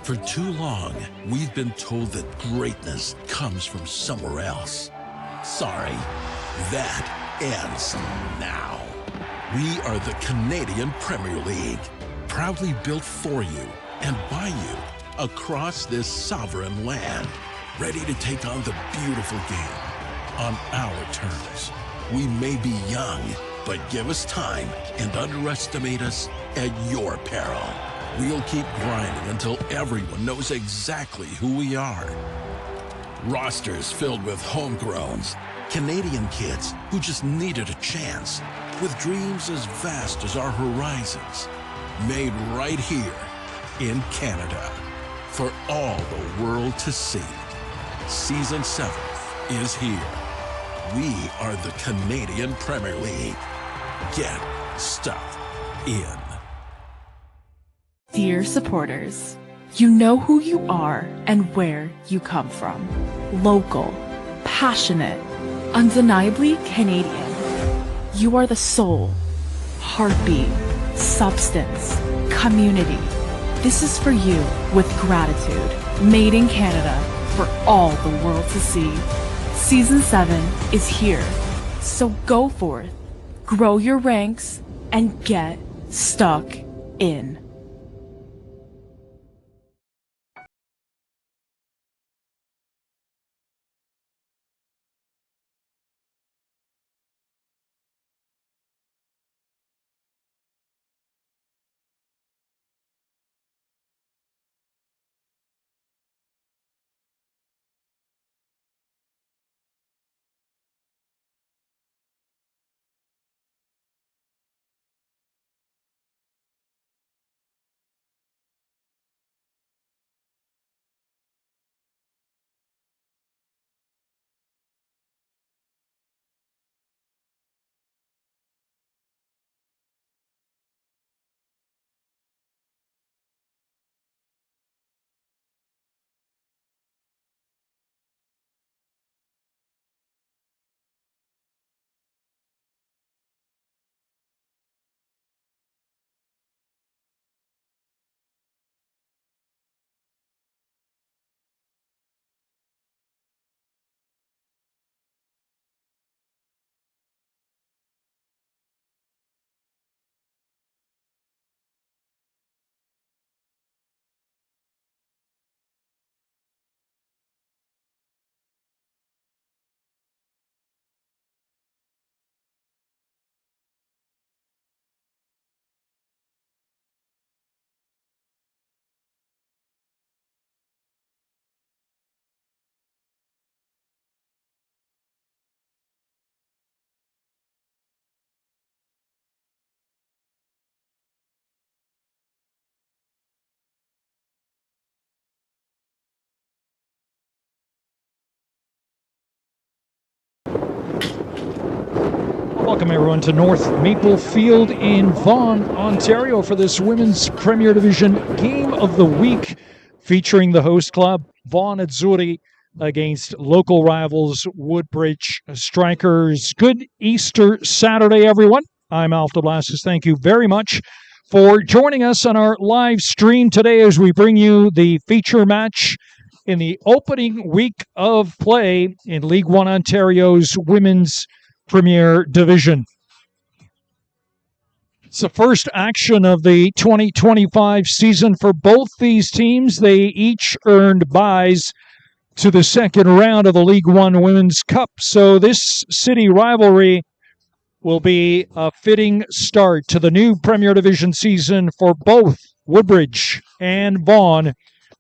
For too long, we've been told that greatness comes from somewhere else. Sorry, that ends now. We are the Canadian Premier League, proudly built for you and by you across this sovereign land, ready to take on the beautiful game on our terms. We may be young, but give us time and underestimate us at your peril. We'll keep grinding until everyone knows exactly who we are. Rosters filled with homegrowns, Canadian kids who just needed a chance, with dreams as vast as our horizons, made right here in Canada for all the world to see. Season 7 is here. We are the Canadian Premier League. Get stuck in. Dear supporters, you know who you are and where you come from. Local, passionate, undeniably Canadian. You are the soul, heartbeat, substance, community. This is for you with gratitude. Made in Canada for all the world to see. Season 7 is here. So go forth, grow your ranks, and get stuck in. Welcome everyone to North Maple Field in Vaughan, Ontario for this Women's Premier Division Game of the Week featuring the host club Vaughan Azzurri against local rivals Woodbridge Strikers. Good Easter Saturday, everyone. I'm Alf de Blassis. Thank you very much for joining us on our live stream today as we bring you the feature match in the opening week of play in League One Ontario's Women's Premier Division. It's the first action of the 2025 season for both these teams. They each earned byes to the second round of the League One Women's Cup. So this city rivalry will be a fitting start to the new Premier Division season for both Woodbridge and Vaughan,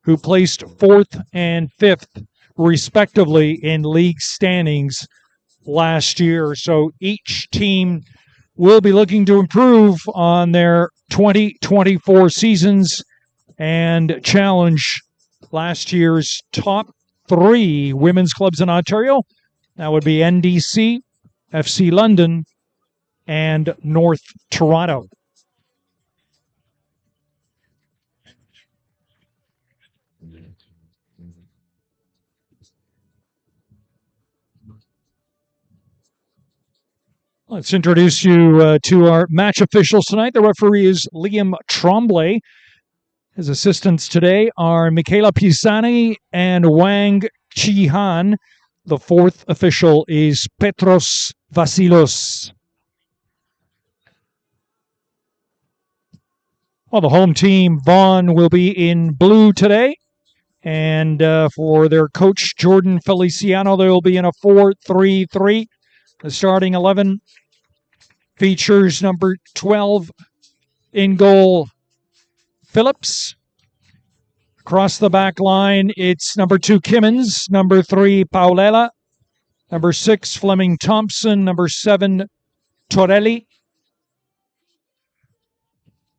who placed 4th and 5th, respectively, in league standings last year. So each team will be looking to improve on their 2024 seasons and challenge last year's top 3 women's clubs in Ontario. That would be NDC, FC London, and North Toronto. Let's introduce you to our match officials tonight. The referee is Liam Tremblay. His assistants today are Michaela Pisani and Wang Chi-han. The fourth official is Petros Vasilos. Well, the home team, Vaughan, will be in blue today. And for their coach, Jordan Feliciano, they will be in a 4-3-3. The starting 11 features number 12 in goal, Phillips. Across the back line, it's number 2, Kimmins, number 3, Paulela, number 6, Fleming Thompson, number 7, Torelli,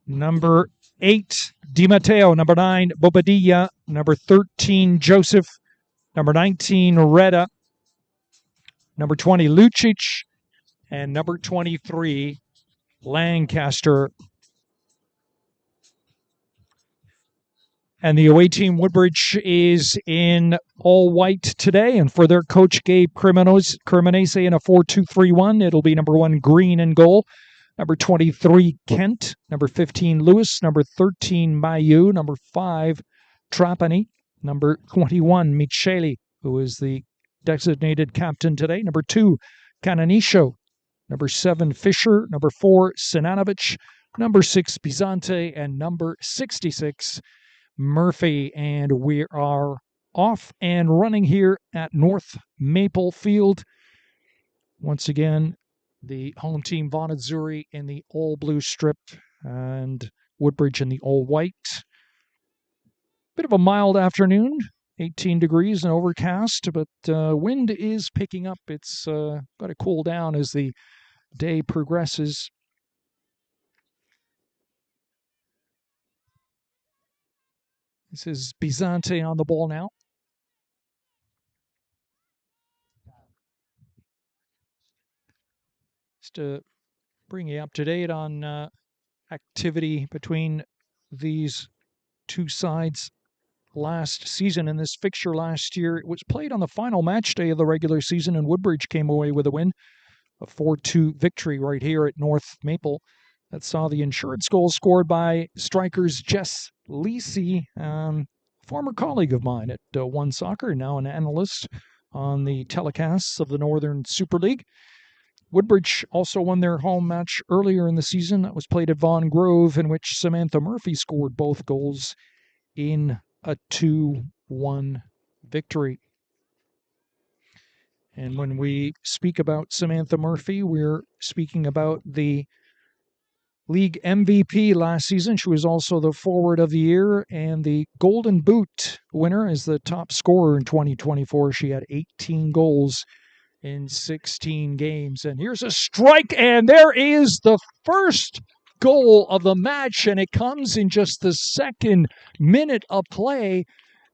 number 8, Di Matteo, number 9, Bobadilla, number 13, Joseph, number 19, Reda, number 20, Lucic, and number 23, Lancaster. And the away team, Woodbridge, is in all white today. And for their coach, Gabe Cremonese, in a 4-2-3-1, it'll be number 1, Green in goal. Number 23, Kent. Number 15, Lewis. Number 13, Mayu. Number 5, Trapani. Number 21, Micheli, who is the designated captain today. Number 2, Cananisho. Number 7, Fisher. Number 4, Sinanovic. Number 6, Bizante. And number 66, Murphy. And we are off and running here at North Maple Field. Once again, the home team, Vaughan Azzurri, in the all blue strip and Woodbridge in the all white. Bit of a mild afternoon, 18 degrees and overcast, but wind is picking up. It's got to cool down as the day progresses. This is Bizante on the ball now. Just to bring you up to date on activity between these two sides last season. In this fixture last year, it was played on the final match day of the regular season, and Woodbridge came away with a win, a 4-2 victory right here at North Maple. That saw the insurance goal scored by strikers Jess Lisi, former colleague of mine at One Soccer, now an analyst on the telecasts of the Northern Super League. Woodbridge also won their home match earlier in the season. That was played at Vaughan Grove, in which Samantha Murphy scored both goals in a 2-1 victory. And when we speak about Samantha Murphy, we're speaking about the league MVP last season. She was also the forward of the year and the Golden Boot winner as the top scorer in 2024. She had 18 goals in 16 games. And here's a strike, and there is the first goal of the match, and it comes in just the second minute of play,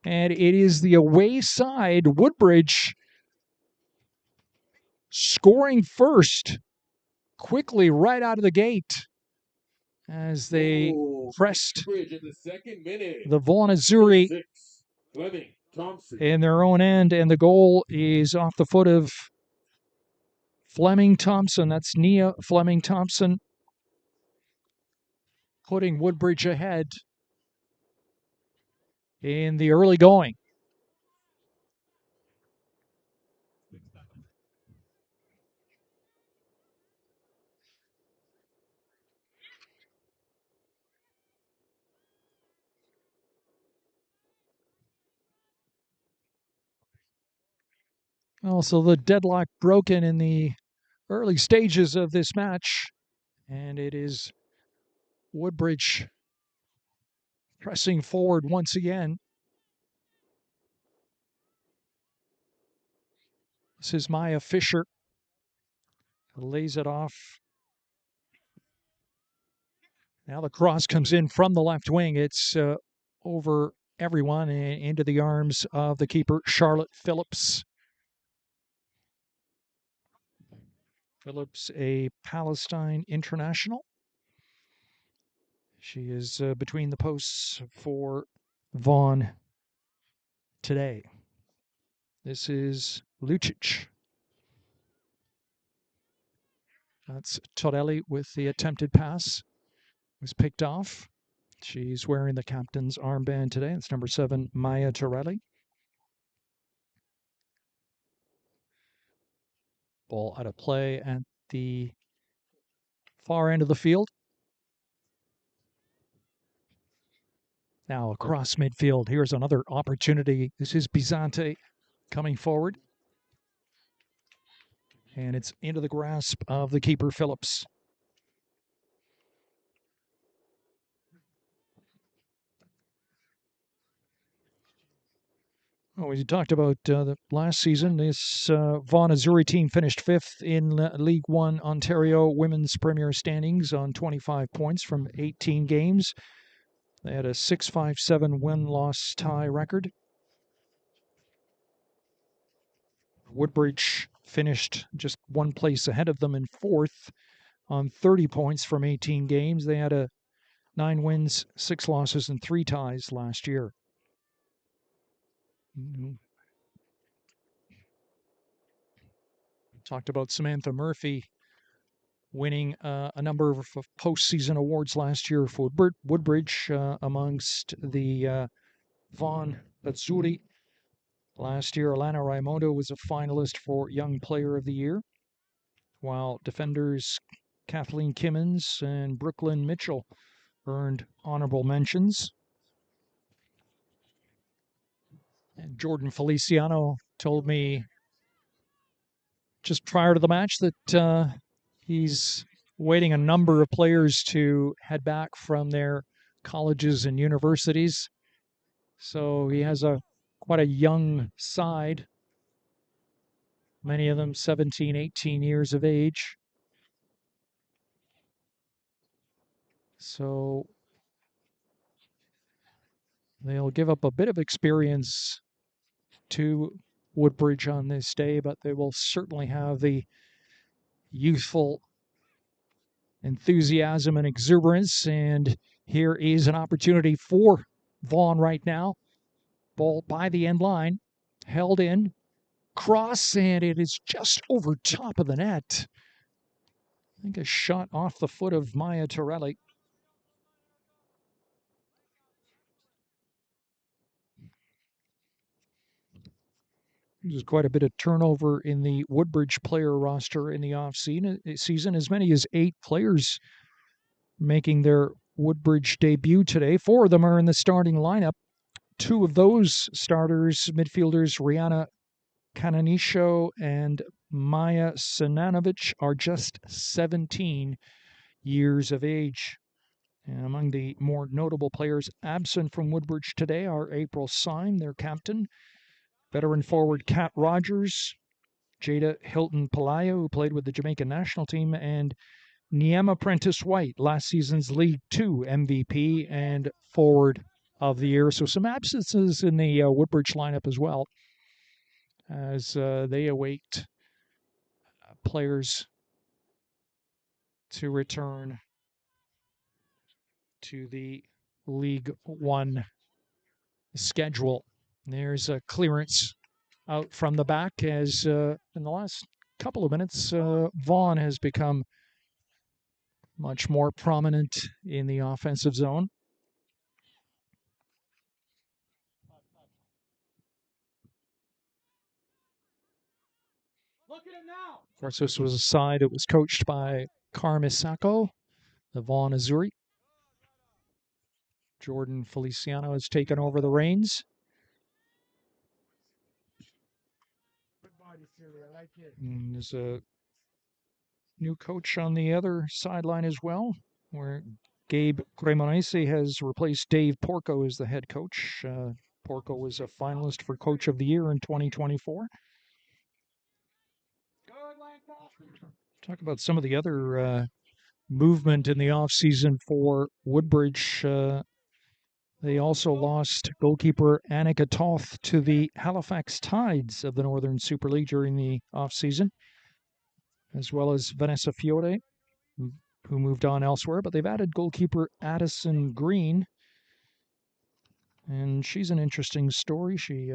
and it is the away side, Woodbridge, scoring first quickly right out of the gate as they pressed the Vaughan Azzurri in their own end, and the goal is off the foot of Fleming Thompson. That's Nia Fleming Thompson, putting Woodbridge ahead in the early going. Also, the deadlock broken in the early stages of this match, and it is Woodbridge pressing forward once again. This is Maya Fisher. Lays it off. Now the cross comes in from the left wing. It's over everyone and into the arms of the keeper, Charlotte Phillips. Phillips, a Palestine international. She is between the posts for Vaughan today. This is Lucic. That's Torelli with the attempted pass. It was picked off. She's wearing the captain's armband today. It's number 7, Maya Torelli. Ball out of play at the far end of the field. Now across midfield. Here's another opportunity. This is Bizante coming forward. And it's into the grasp of the keeper, Phillips. Oh, we talked about the last season. This Vaughan Azzurri team finished 5th in League One Ontario Women's Premier Standings on 25 points from 18 games. They had a 6-5-7 win-loss tie record. Woodbridge finished just one place ahead of them in 4th on 30 points from 18 games. They had a 9 wins, 6 losses, and 3 ties last year. Talked about Samantha Murphy winning a number of postseason awards last year for Woodbridge amongst the Vaughan Azzurri. Last year, Alana Raimondo was a finalist for Young Player of the Year, while defenders Kathleen Kimmins and Brooklyn Mitchell earned honorable mentions. And Jordan Feliciano told me just prior to the match that he's waiting a number of players to head back from their colleges and universities. So he has quite a young side, many of them 17, 18 years of age. So they'll give up a bit of experience to Woodbridge on this day, but they will certainly have the youthful enthusiasm and exuberance. And here is an opportunity for Vaughan right now. Ball by the end line, held in, cross, and it is just over top of the net. I think a shot off the foot of Maya Torelli. There's quite a bit of turnover in the Woodbridge player roster in the off-season. As many as 8 players making their Woodbridge debut today. 4 of them are in the starting lineup. 2 of those starters, midfielders Rihanna Cananisho and Maya Sinanovic, are just 17 years of age. And among the more notable players absent from Woodbridge today are April Syme, their captain, veteran forward Kat Rogers, Jada Hilton Palayo, who played with the Jamaican national team, and Niema Prentice-White, last season's League 2 MVP and forward of the year. So some absences in the Woodbridge lineup as well, as they await players to return to the League 1 schedule. There's a clearance out from the back as in the last couple of minutes, Vaughan has become much more prominent in the offensive zone. Of course, this was a side that was coached by Carmisacco, the Vaughan Azzurri. Jordan Feliciano has taken over the reins. And there's a new coach on the other sideline as well, where Gabe Cremonese has replaced Dave Porco as the head coach. Porco was a finalist for Coach of the Year in 2024. Talk about some of the other movement in the offseason for Woodbridge. They also lost goalkeeper Annika Toth to the Halifax Tides of the Northern Super League during the offseason, as well as Vanessa Fiore, who moved on elsewhere. But they've added goalkeeper Addison Green, and she's an interesting story. She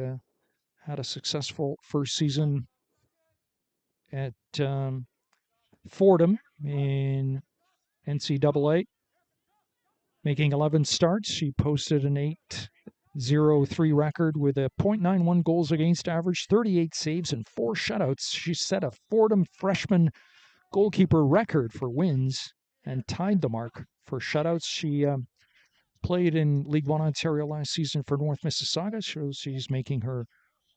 had a successful first season at Fordham in NCAA, Making 11 starts, she posted an 8.03 record with a .91 goals against average, 38 saves, and 4 shutouts. She set a Fordham freshman goalkeeper record for wins and tied the mark for shutouts. She played in League One Ontario last season for North Mississauga, so she's making her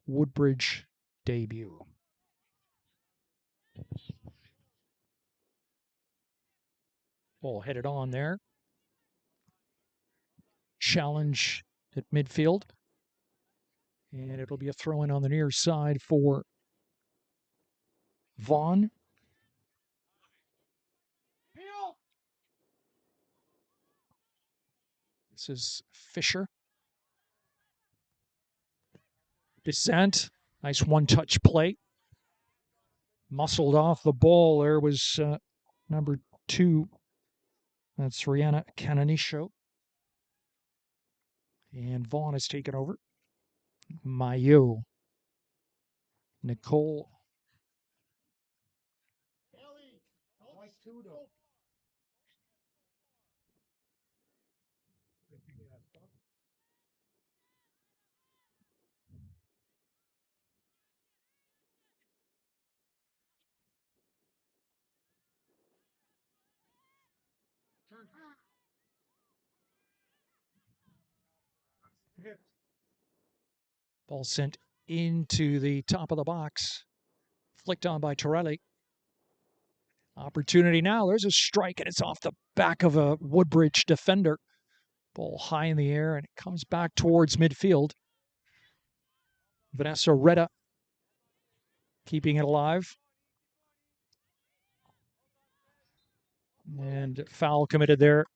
Woodbridge debut. Ball headed on there. Challenge at midfield. And it'll be a throw-in on the near side for Vaughan. This is Fisher. Descent. Nice one-touch play. Muscled off the ball. There was number 2. That's Rihanna Cananisho. And Vaughan has taken over. Mayo. Nicole. Ball sent into the top of the box. Flicked on by Torelli. Opportunity now. There's a strike, and it's off the back of a Woodbridge defender. Ball high in the air, and it comes back towards midfield. Vanessa Retta keeping it alive. And foul committed there.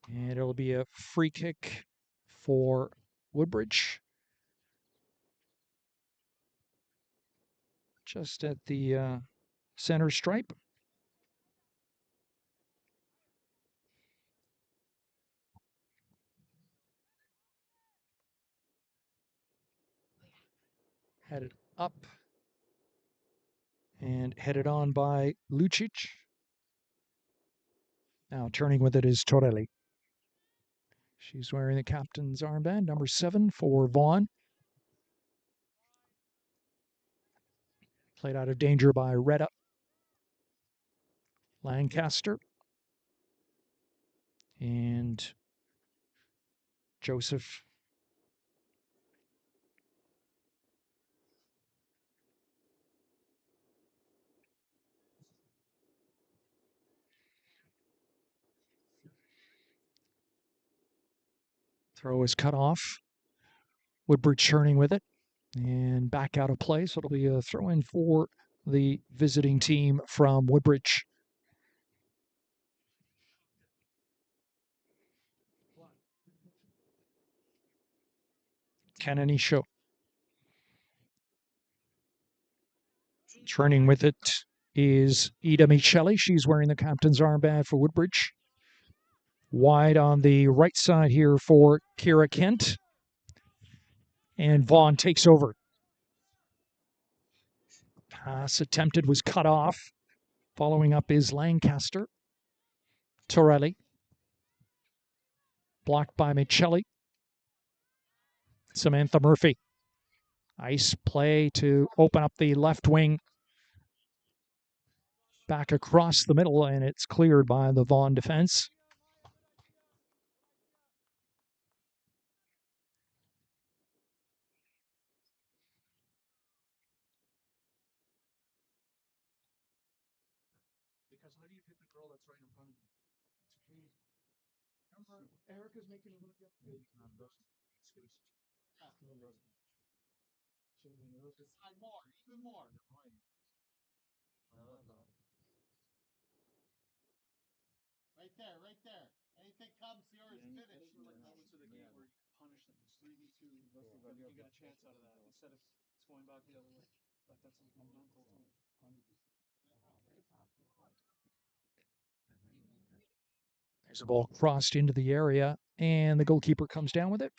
And it'll be a free kick for Woodbridge. Just at the center stripe. Headed up. And headed on by Lucic. Now turning with it is Torelli. She's wearing the captain's armband, number 7 for Vaughan. Played out of danger by Retta. Lancaster. And Joseph. Throw is cut off. Woodbridge churning with it. And back out of play. So it'll be a throw in for the visiting team from Woodbridge. Cananisho. Turning with it is Ida Michelli. She's wearing the captain's armband for Woodbridge. Wide on the right side here for Kira Kent. And Vaughan takes over. Pass attempted was cut off. Following up is Lancaster. Torelli. Blocked by Michelli. Samantha Murphy. Nice play to open up the left wing. Back across the middle, and it's cleared by the Vaughan defense. Because how do you pick the girl that's right in front of you? Erica's making a look up. More, even more. Right there, right there. Anything comes yours, finish. Like moments of the game where you punish them. It's 3v2. You got a chance out of that instead of it's going back the other way. But that's a non-goal to me. There's a ball crossed into the area, and the goalkeeper comes down with it.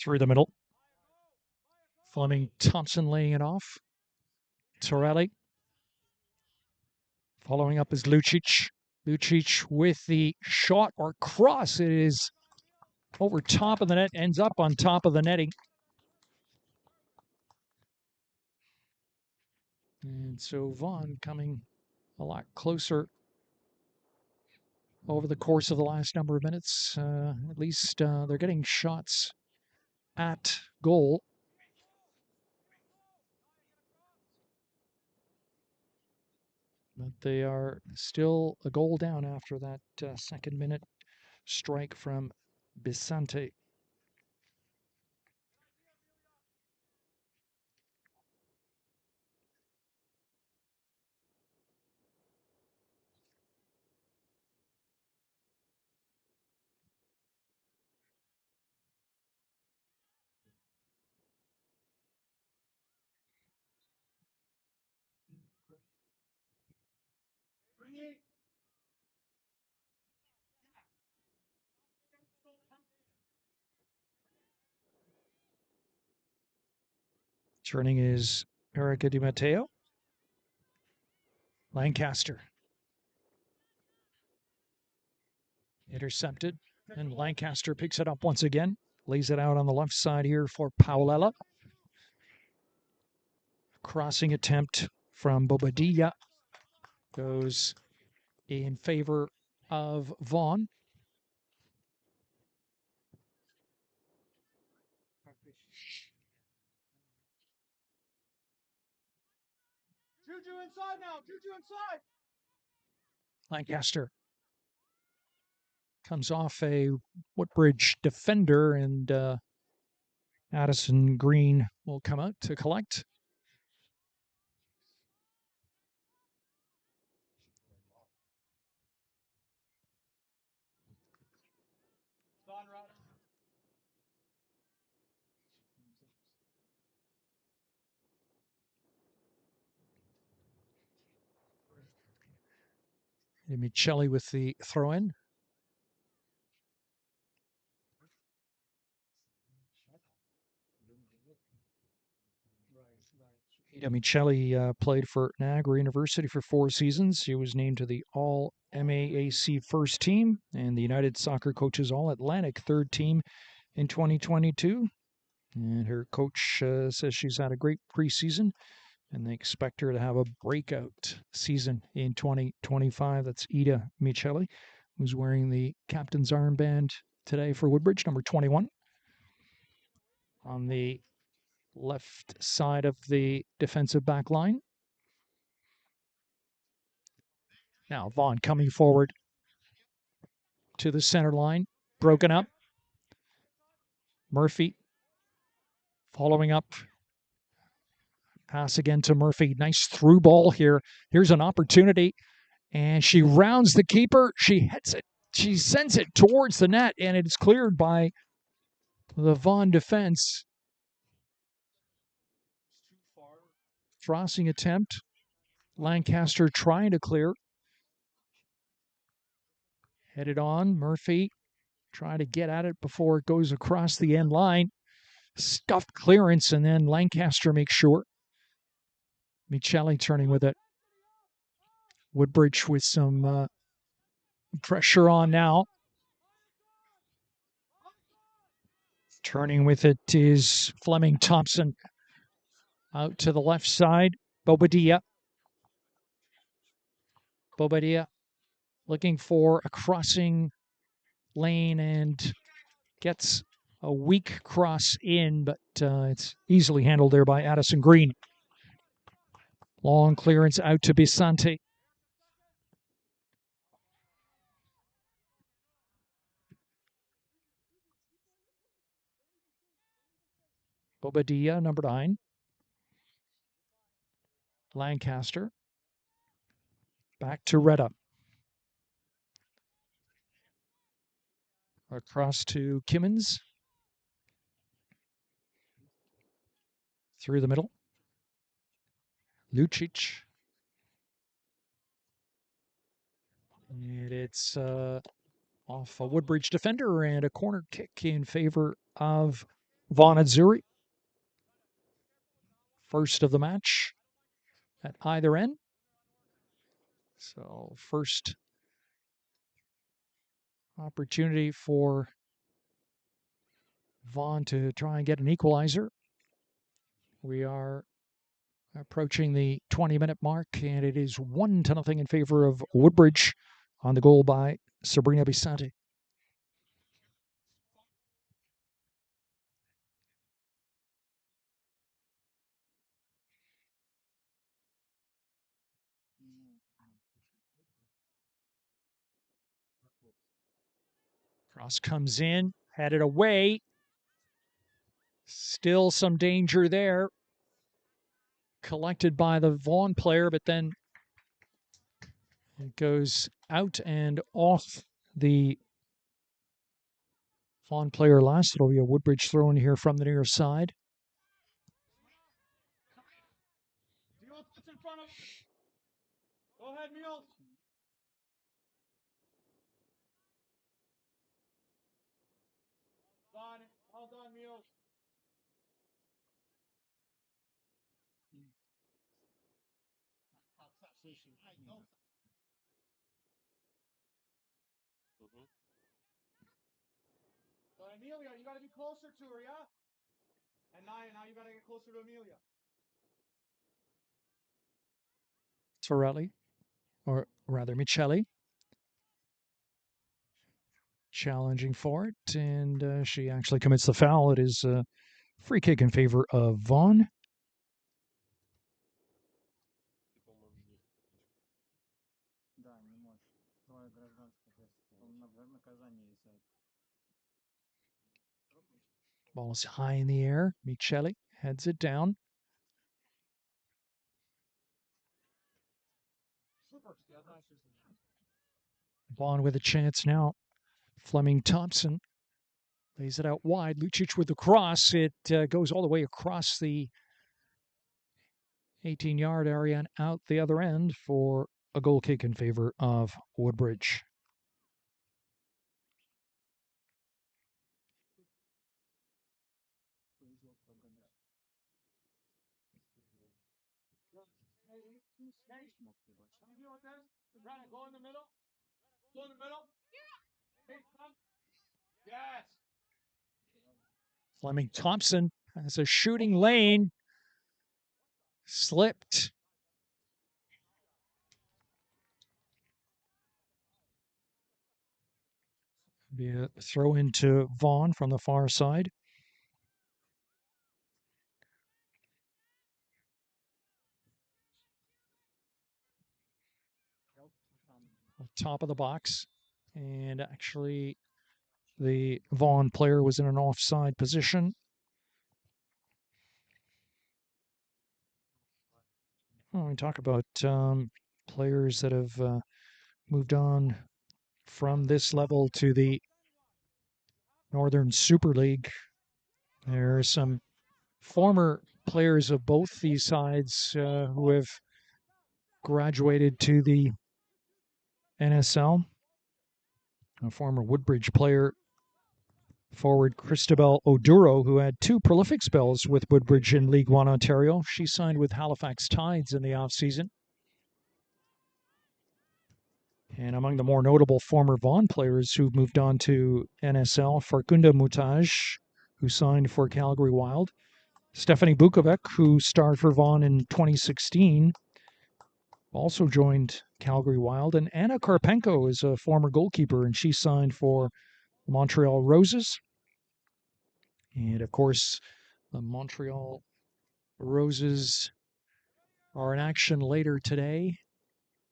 Through the middle. Fleming Thompson laying it off. Torelli. Following up is Lucic. Lucic with the shot or cross. It is over top of the net, ends up on top of the netting. And so Vaughan coming a lot closer over the course of the last number of minutes. At least they're getting shots at goal. But they are still a goal down after that second minute strike from Bisante. Turning is Erica Di Matteo. Lancaster. Intercepted. And Lancaster picks it up once again. Lays it out on the left side here for Paolella. Crossing attempt from Bobadilla goes in favor of Vaughan. Juju inside now. Juju inside. Lancaster comes off a Woodbridge defender, and Addison Green will come out to collect. Michelli with the throw-in. Michelli played for Niagara University for 4 seasons. She was named to the All-MAAC first team and the United Soccer Coaches All-Atlantic third team in 2022. And her coach says she's had a great preseason, and they expect her to have a breakout season in 2025. That's Ida Michelli, who's wearing the captain's armband today for Woodbridge, number 21. On the left side of the defensive back line. Now Vaughan coming forward to the center line, broken up. Murphy following up. Pass again to Murphy. Nice through ball here. Here's an opportunity, and she rounds the keeper. She hits it. She sends it towards the net, and it's cleared by the Vaughan defense. Crossing attempt. Lancaster trying to clear. Headed on. Murphy trying to get at it before it goes across the end line. Stuffed clearance, and then Lancaster makes sure. Michelli turning with it. Woodbridge with some pressure on now. Turning with it is Fleming Thompson. Out to the left side, Bobadilla. Bobadilla looking for a crossing lane and gets a weak cross in, but it's easily handled there by Addison Green. Long clearance out to Bisante. Bobadilla, number 9. Lancaster. Back to Retta. Across to Kimmins. Through the middle. Lucic. And it's off a Woodbridge defender, and a corner kick in favor of Vaughan Azzurri. First of the match at either end. So first opportunity for Vaughan to try and get an equalizer. We are approaching the 20-minute mark, and it is 1-0 in favor of Woodbridge on the goal by Sabrina Bisante. Cross comes in, headed away. Still some danger there. Collected by the Vaughan player, but then it goes out and off the Vaughan player last. It'll be a Woodbridge throw in here from the near side. Go ahead, Meals. Well done, Meals. So Amelia, you got to be closer to her, yeah? And now you got to get closer to Amelia. Torelli, or rather Micheli, challenging for it, and she actually commits the foul. It is a free kick in favor of Vaughan. Ball is high in the air. Micheli heads it down. Vaughan with a chance now. Fleming Thompson lays it out wide. Lucic with the cross. It goes all the way across the 18-yard area and out the other end for a goal kick in favor of Woodbridge. Go in the middle. Go in the middle. Yeah. Yes. Fleming Thompson has a shooting lane. Slipped. Be a throw into Vaughan from the far side. Top of the box. And actually, the Vaughan player was in an offside position. Well, we talk about players that have moved on from this level to the Northern Super League. There are some former players of both these sides who have graduated to the NSL. A former Woodbridge player, forward Christabel Oduro, who had 2 prolific spells with Woodbridge in League One Ontario. She signed with Halifax Tides in the offseason. And among the more notable former Vaughan players who've moved on to NSL, Farkunda Mutaj, who signed for Calgary Wild. Stephanie Bukovic, who starred for Vaughan in 2016, also joined Calgary Wild. And Anna Karpenko is a former goalkeeper, and she signed for Montreal Roses. And of course, the Montreal Roses are in action later today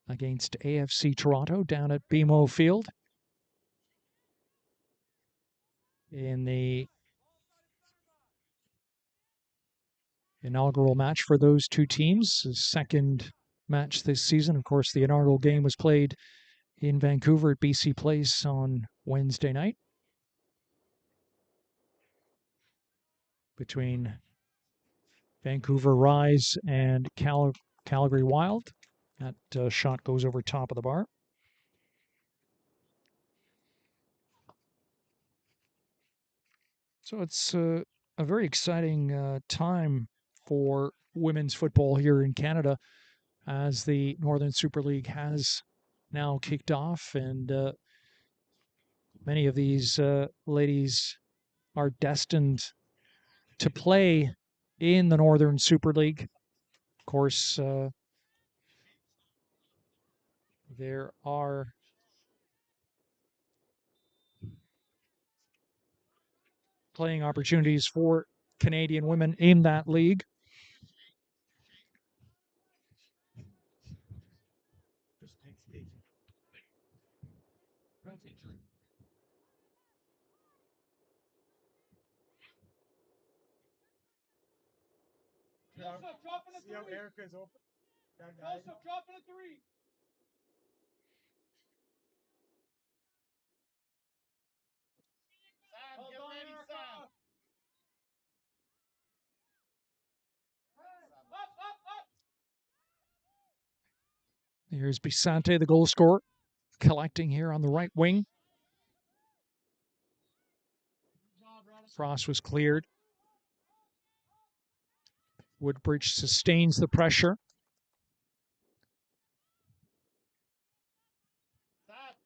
against AFC Toronto down at BMO Field in the inaugural match for those two teams. The second match this season. Of course, the inaugural game was played in Vancouver at BC Place on Wednesday night between Vancouver Rise and Calgary Wild. That shot goes over top of the bar. So it's a very exciting time for women's football here in Canada as the Northern Super League has now kicked off, and many of these ladies are destined to play in the Northern Super League. Of course, there are playing opportunities for Canadian women in that league. Joseph, dropping a 3. Erica's open. Joseph, dropping a 3. Sam, get ready, Sam. Up, up, up. Here's Bisante, the goal scorer, collecting here on the right wing. Cross was cleared. Woodbridge sustains the pressure.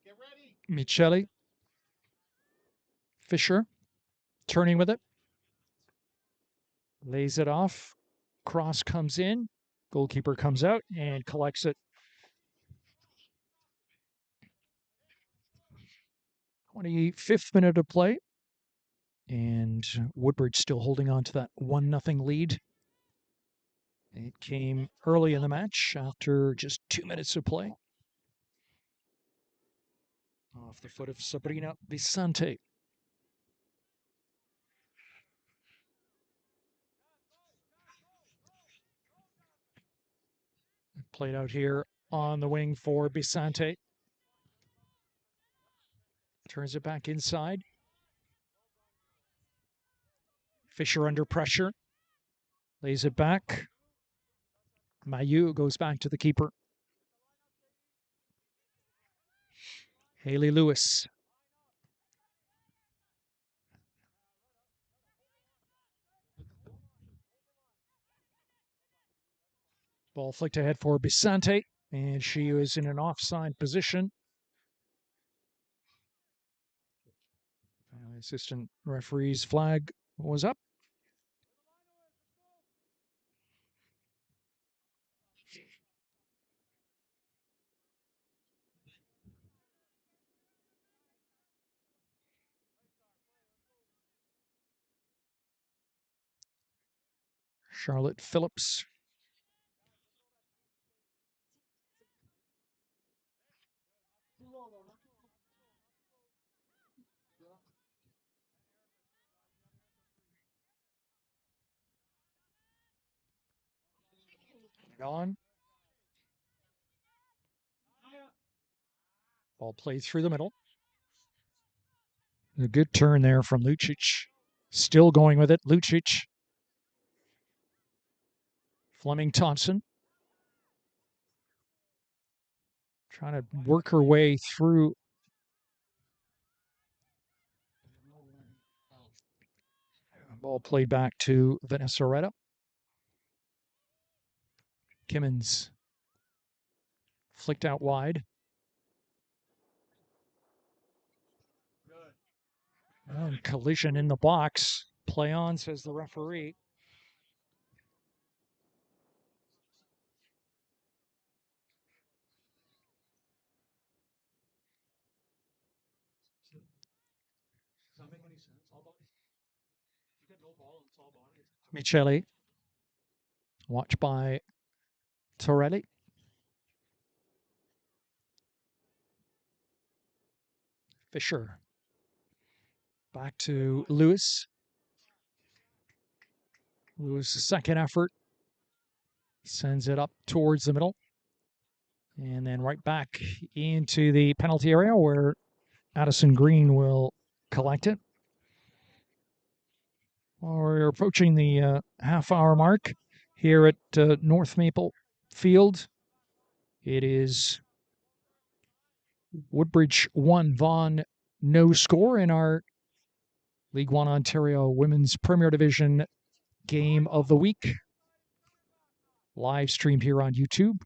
Get ready. Micheli. Fisher turning with it. Lays it off. Cross comes in. Goalkeeper comes out and collects it. 25th minute of play. And Woodbridge still holding on to that 1-0 lead. It came early in the match after just 2 minutes of play. Off the foot of Sabrina Bisante. Played out here on the wing for Bisante. Turns it back inside. Fisher under pressure. Lays it back. Mayu goes back to the keeper. Haley Lewis. Ball flicked ahead for Bisante, and she was in an offside position. Assistant referee's flag was up. Charlotte Phillips. On. Ball played through the middle. A good turn there from Lucic. Still going with it, Lucic. Fleming Thompson. Trying to work her way through. Ball played back to Vanessa Retta. Kimmins flicked out wide. Collision in the box. Play on, says the referee. Micheli. Watched by Torelli. Fisher. Back to Lewis. Lewis' second effort. Sends it up towards the middle. And then right back into the penalty area where Addison Green will collect it. Well, we're approaching the half-hour mark here at North Maple Field. It is Woodbridge 1, Vaughan no score in our League One Ontario Women's Premier Division game of the week. Live streamed here on YouTube.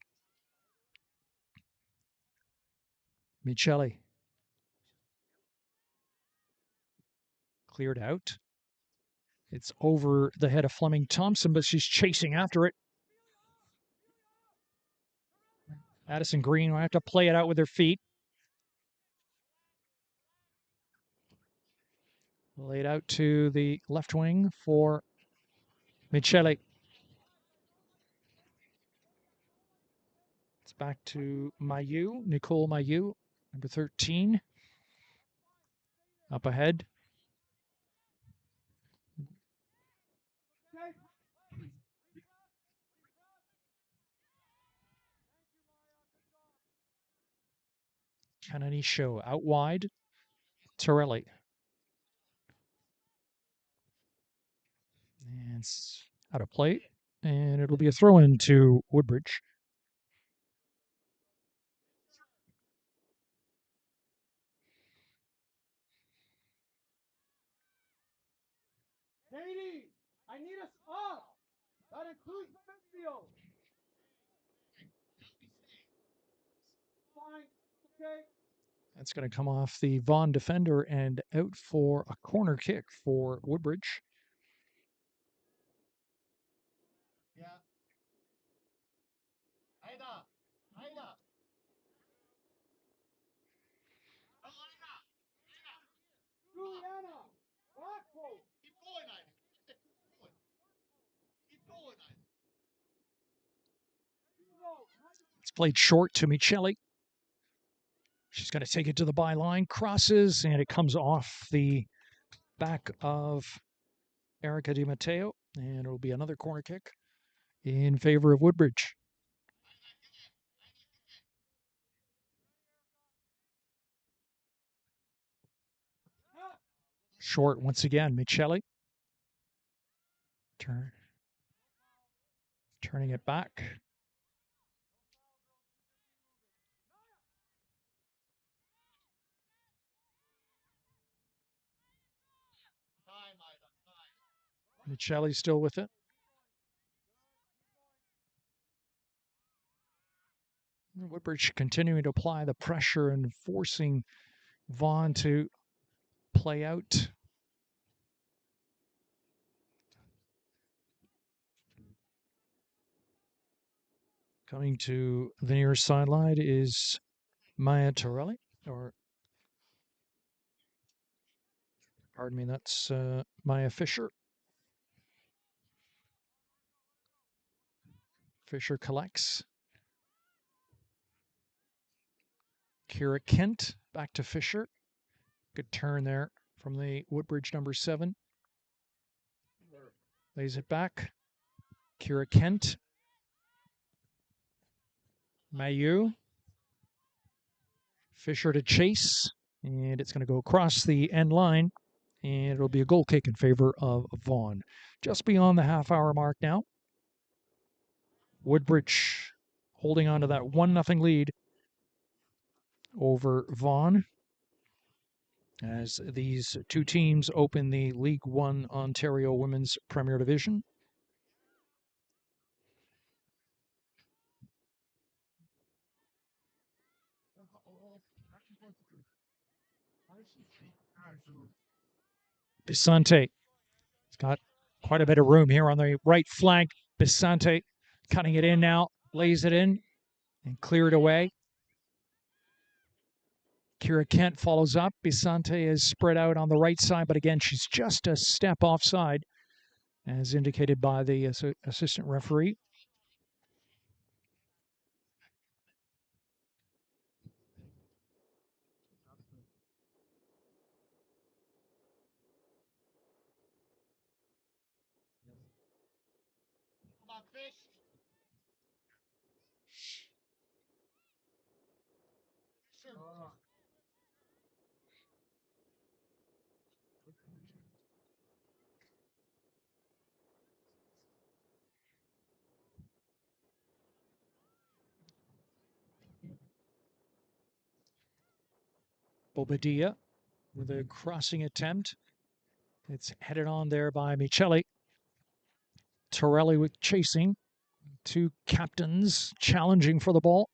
Michele. Cleared out. It's over the head of Fleming Thompson, but she's chasing after it. Addison Green will have to play it out with her feet. Laid out to the left wing for Michele. It's back to Mailloux, Nicole Mailloux, number 13. Up ahead. Kennedy Show out wide. Torelli. And it's out of play. And it'll be a throw in to Woodbridge. Katie, I need us up. That includes the midfield. Fine. Okay. That's going to come off the Vaughan defender and out for a corner kick for Woodbridge. Yeah. Aida. Juliana. Back post. Keep going, Aida. Keep going, Aida. It's played short to Michele. She's going to take it to the byline, crosses, and it comes off the back of Erica Di Matteo, and it'll be another corner kick in favor of Woodbridge. Short once again, Michele. Turning it back. Michele still with it. Woodbridge continuing to apply the pressure and forcing Vaughan to play out. Coming to the near sideline is Maya Torelli, or pardon me, that's Maya Fisher. Fisher collects. Kira Kent back to Fisher. Good turn there from the Woodbridge number 7. Lays it back. Kira Kent. Mailloux. Fisher to chase. And it's going to go across the end line. And it'll be a goal kick in favor of Vaughan. Just beyond the half-hour mark now. Woodbridge holding on to that 1-0 lead over Vaughan as these two teams open the League One Ontario Women's Premier Division. Bisante. He's got quite a bit of room here on the right flank. Bisante cutting it in now, lays it in and cleared away. Kira Kent follows up. Bisante is spread out on the right side, but again, she's just a step offside, as indicated by the assistant referee. Come on, fish. Sure. Bobadilla with a crossing attempt. It's headed on there by Michelli. Torelli with chasing. Two captains challenging for the ball.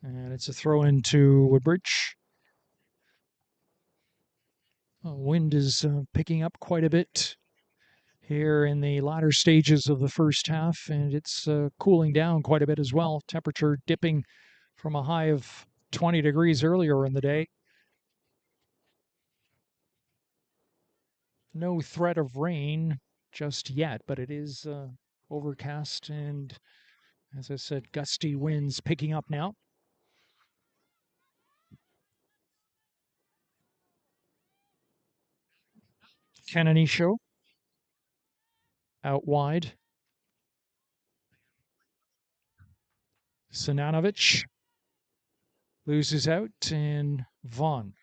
And it's a throw into Woodbridge. Wind is picking up quite a bit here in the latter stages of the first half, and it's cooling down quite a bit as well. Temperature dipping from a high of 20 degrees earlier in the day. No threat of rain just yet, but it is overcast and, as I said, gusty winds picking up now. Canonisho out wide. Sinanovic loses out, and Vaughan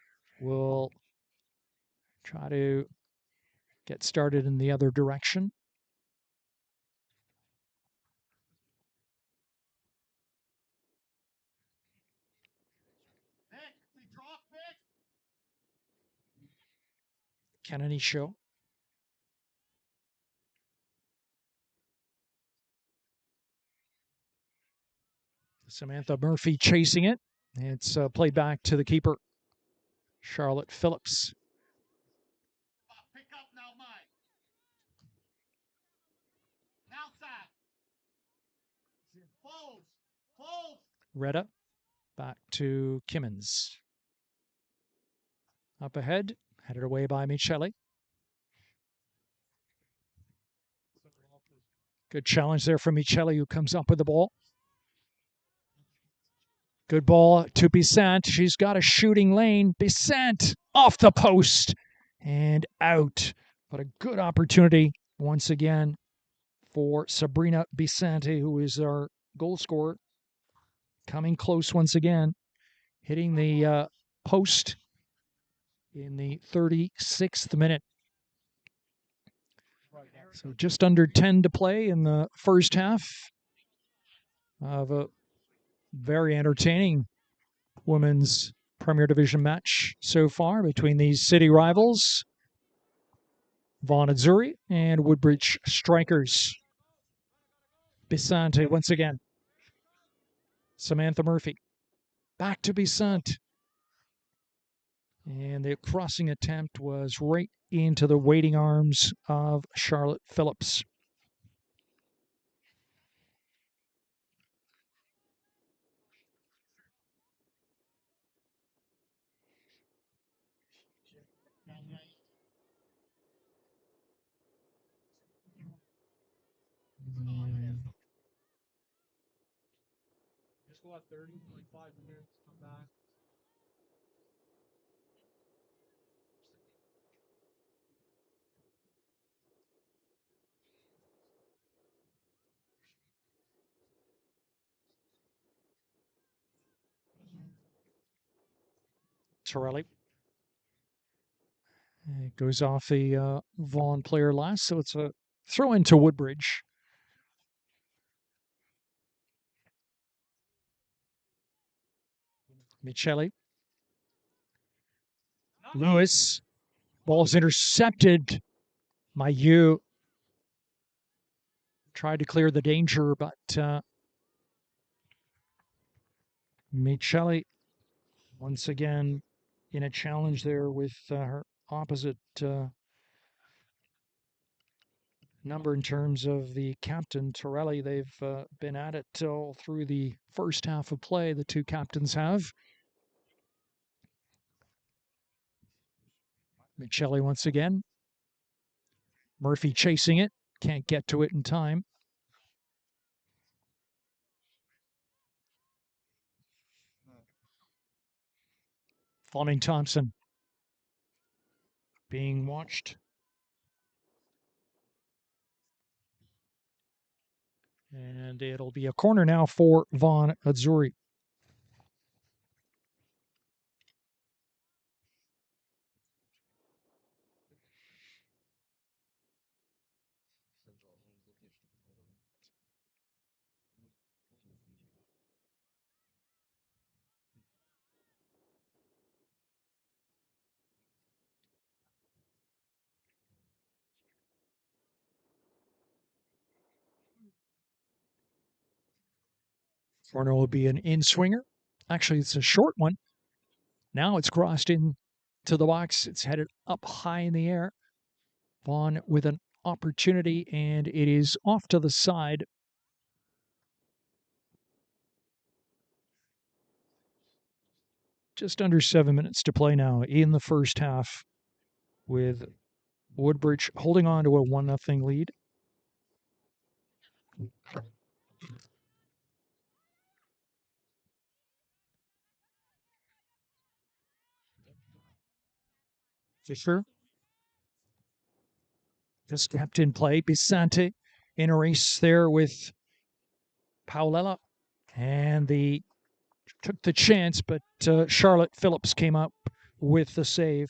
will try to get started in the other direction. Canonisho. Samantha Murphy chasing it. It's played back to the keeper, Charlotte Phillips. Pick up now, Mike. Now, side. Close. Retta back to Kimmins. Up ahead, headed away by Michelli. Good challenge there from Michelli, who comes up with the ball. Good ball to Bissant. She's got a shooting lane. Bissant off the post and out. But a good opportunity once again for Sabrina Bissante, who is our goal scorer. Coming close once again, hitting the post in the 36th minute. So just under 10 to play in the first half of a very entertaining women's Premier Division match so far between these city rivals, Vaughan Azzurri and Woodbridge Strikers. Bissante once again. Samantha Murphy. Back to Bissant. And the crossing attempt was right into the waiting arms of Charlotte Phillips. Just go at 30, like 5 minutes, come back. Torelli. It goes off the Vaughan player last, so it's a throw into Woodbridge. Michelli. Lewis. Ball's intercepted. Mayu tried to clear the danger, but Michelli once again in a challenge there with her opposite number in terms of the captain, Torelli. They've been at it all through the first half of play, the two captains have. Michelli once again. Murphy chasing it. Can't get to it in time. Fawning Thompson being watched. And it'll be a corner now for Vaughan Azzurri. Corner will be an in-swinger. Actually, it's a short one. Now it's crossed in to the box. It's headed up high in the air. Vaughan with an opportunity, and it is off to the side. Just under 7 minutes to play now in the first half, with Woodbridge holding on to a 1-0 lead. Fisher just kept in play. Bisante in a race there with Paulella, and took the chance, but Charlotte Phillips came up with the save.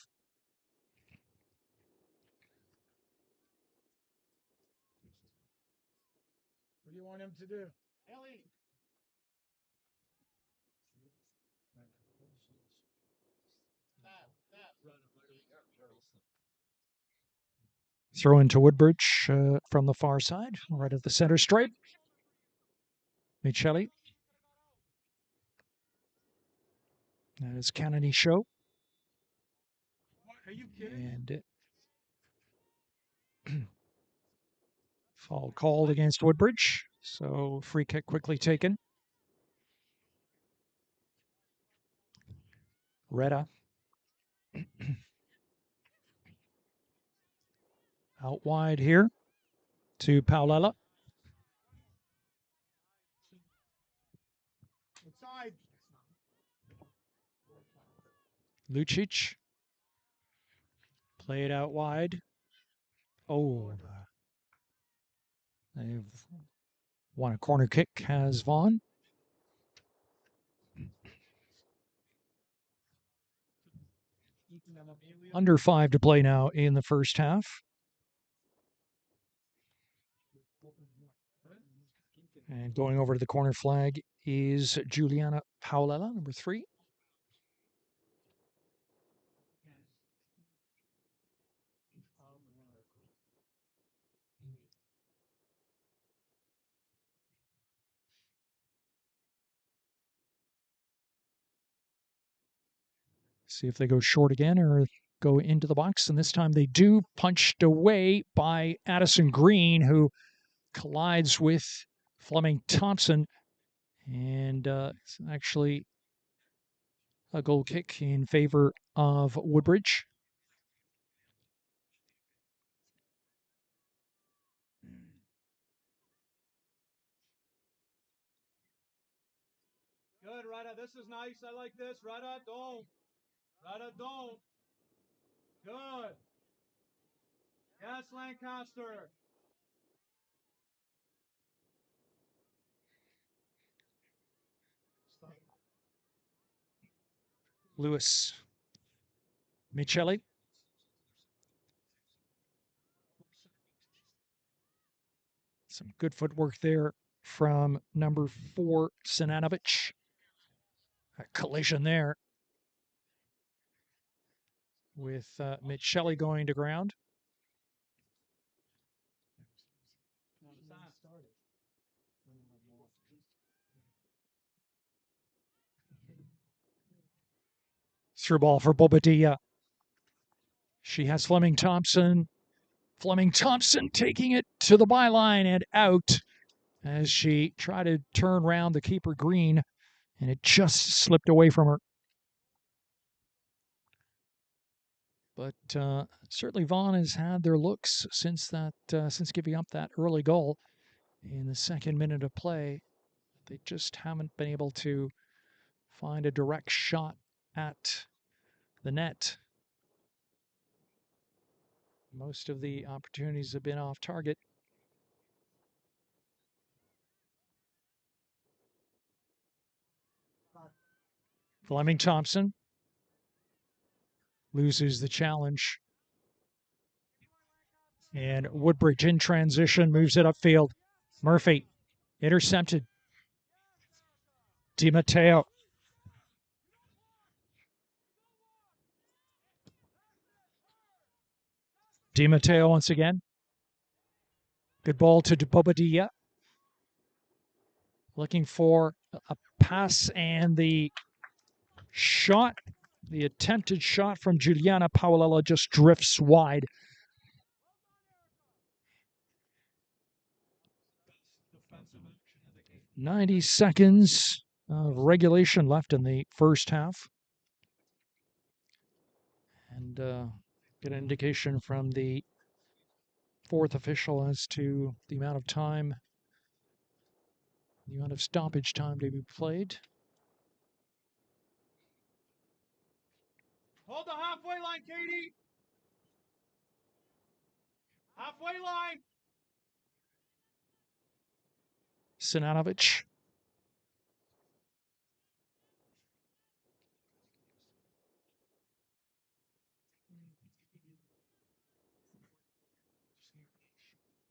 What do you want him to do? Ellie. Throw into Woodbridge from the far side, right at the center stripe. Michelli. That is Kennedy show. Are you kidding? And foul called against Woodbridge. So free kick quickly taken. Retta. Out wide here to Paulella. Inside. Lucic. Play it out wide. Oh. They've won a corner kick, has Vaughan. Under 5 to play now in the first half. And going over to the corner flag is Juliana Paulella, number 3. See if they go short again or go into the box. And this time they do, punched away by Addison Green, who collides with Fleming Thompson. And it's actually a goal kick in favor of Woodbridge. Good, Rada. This is nice. I like this. Rada, don't. Rada, don't. Good. Yes, Lancaster. Lewis. Michelli. Some good footwork there from number 4, Sinanovic. A collision there with Michelli going to ground. Through ball for Bobadilla. She has Fleming Thompson. Fleming Thompson taking it to the byline and out as she tried to turn around the keeper Green, and it just slipped away from her. But certainly Vaughan has had their looks since giving up that early goal in the second minute of play. They just haven't been able to find a direct shot at the net. Most of the opportunities have been off target. Fleming Thompson loses the challenge. And Woodbridge in transition moves it upfield. Murphy intercepted. Di Matteo. Di Matteo once again. Good ball to Bobadilla. Looking for a pass, and the shot, the attempted shot from Juliana Paolella just drifts wide. 90 seconds of regulation left in the first half. And get an indication from the fourth official as to the amount of time, the amount of stoppage time to be played. Hold the halfway line, Katie. Halfway line. Sinanovic.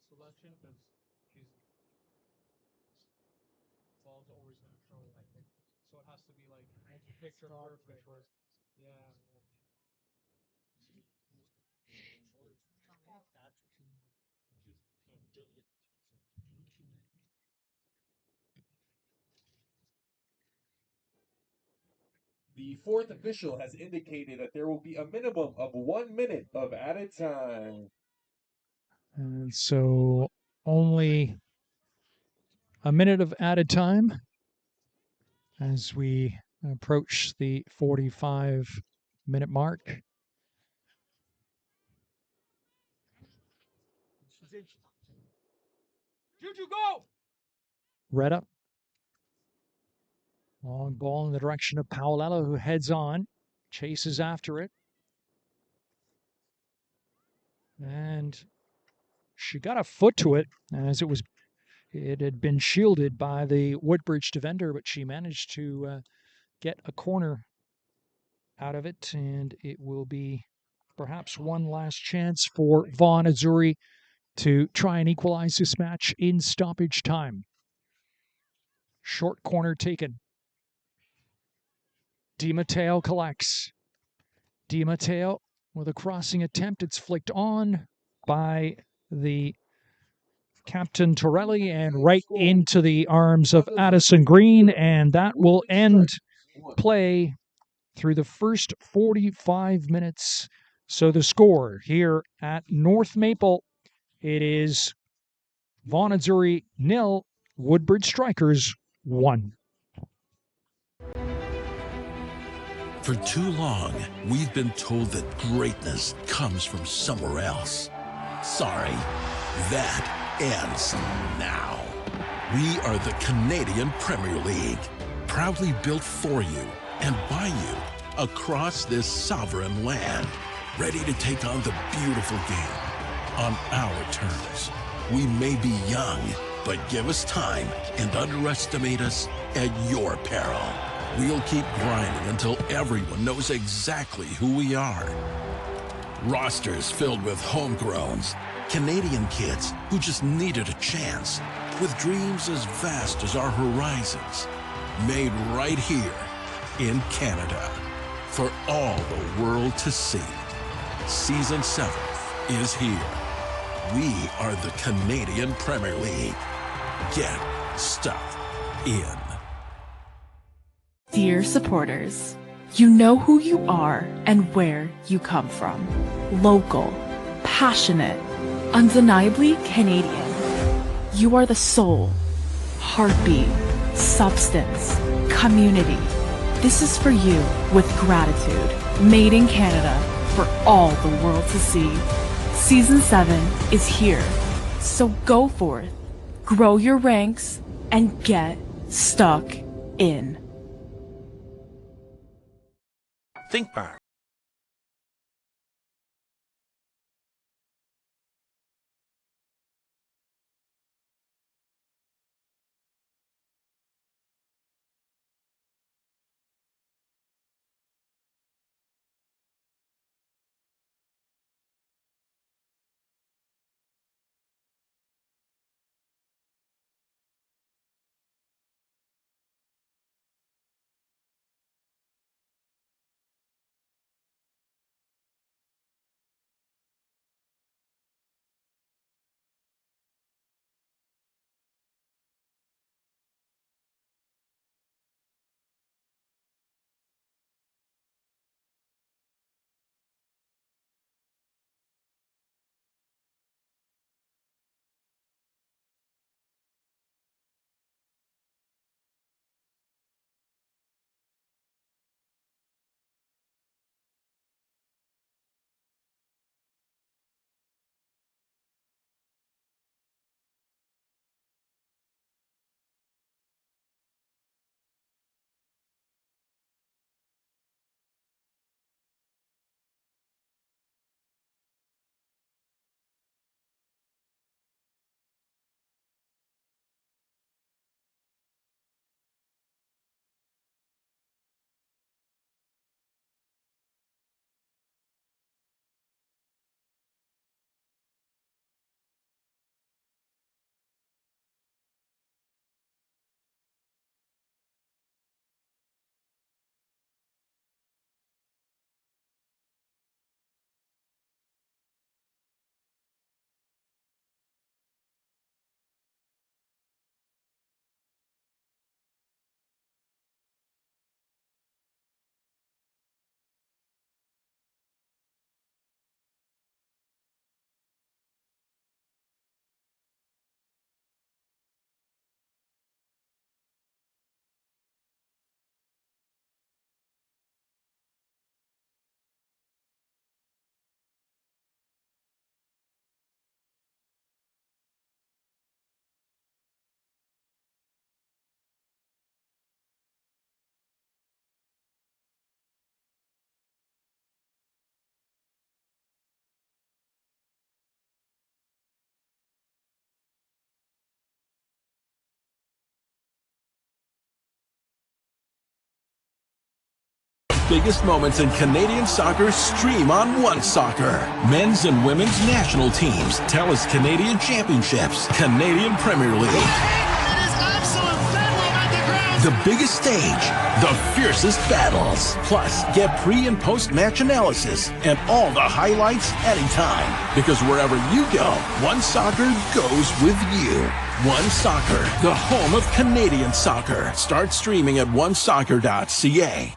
Selection, because she's ball's always control. So it has to be like picture perfect. Yeah. The fourth official has indicated that there will be a minimum of 1 minute of added time. And so only a minute of added time as we approach the 45-minute mark. Juju, go! Retta. Long ball in the direction of Paolella, who heads on, chases after it. And she got a foot to it as it had been shielded by the Woodbridge defender, but she managed to get a corner out of it, and it will be perhaps one last chance for Vaughan Azzurri to try and equalize this match in stoppage time. Short corner taken. Di Matteo collects. Di Matteo with a crossing attempt. It's flicked on by the Captain Torelli and right into the arms of Addison Green, and that will end play through the first 45 minutes. So the score here at North Maple, it is Vaughan Azzurri 0, Woodbridge Strikers 1. For too long, we've been told that greatness comes from somewhere else. Sorry, that ends now. We are the Canadian Premier League, proudly built for you and by you across this sovereign land, ready to take on the beautiful game on our terms. We may be young, but give us time and underestimate us at your peril. We'll keep grinding until everyone knows exactly who we are. Rosters filled with homegrowns, Canadian kids who just needed a chance, with dreams as vast as our horizons, made right here in Canada for all the world to see. Season 7 is here. We are the Canadian Premier League. Get stuck in. Dear supporters, you know who you are and where you come from. Local, passionate, undeniably Canadian. You are the soul, heartbeat, substance, community. This is for you with gratitude. Made in Canada for all the world to see. Season 7 is here, so go forth, grow your ranks, and get stuck in. Think back. biggest moments in Canadian soccer stream on One Soccer. Men's and women's national teams, TELUS Canadian Championships, Canadian Premier League. The biggest stage, the fiercest battles. Plus, get pre- and post-match analysis and all the highlights anytime. Because wherever you go, One Soccer goes with you. One Soccer, the home of Canadian soccer. Start streaming at onesoccer.ca.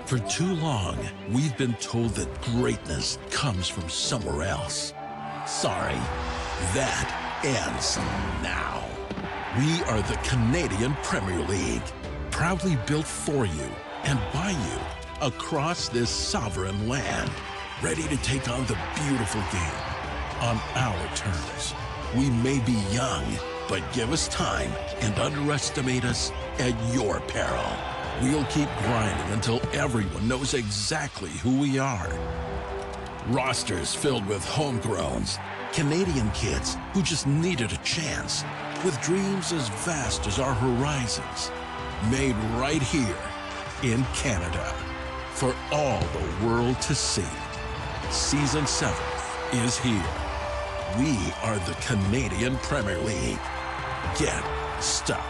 For too long, we've been told that greatness comes from somewhere else. Sorry, that ends now. We are the Canadian Premier League, proudly built for you and by you across this sovereign land, ready to take on the beautiful game on our terms. We may be young, but give us time and underestimate us at your peril. We'll keep grinding until everyone knows exactly who we are. Rosters filled with homegrowns, Canadian kids who just needed a chance, with dreams as vast as our horizons, made right here in Canada for all the world to see. Season 7 is here. We are the Canadian Premier League. Get stuck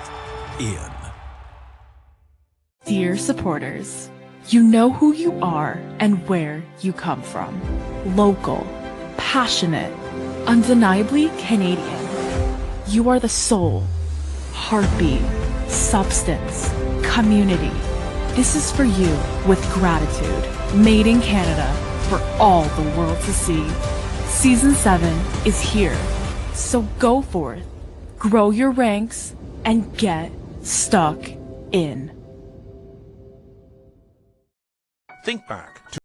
in. Dear supporters, you know who you are and where you come from. Local, passionate, undeniably Canadian. You are the soul, heartbeat, substance, community. This is for you with gratitude. Made in Canada for all the world to see. Season 7 is here. So go forth, grow your ranks, and get stuck in. Think back to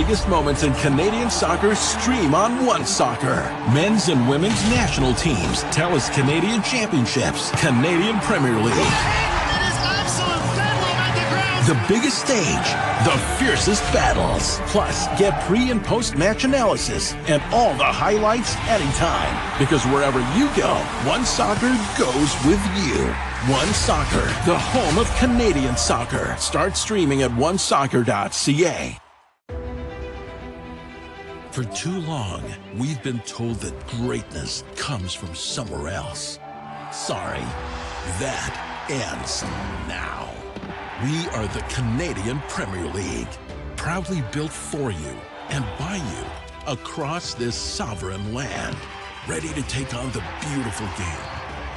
biggest moments in Canadian soccer stream on One Soccer. Men's and women's national teams, TELUS Canadian Championships, Canadian Premier League. The biggest stage, the fiercest battles. Plus, get pre- and post-match analysis and all the highlights anytime. Because wherever you go, One Soccer goes with you. One Soccer, the home of Canadian soccer. Start streaming at onesoccer.ca. For too long, we've been told that greatness comes from somewhere else. Sorry, that ends now. We are the Canadian Premier League, proudly built for you and by you across this sovereign land, ready to take on the beautiful game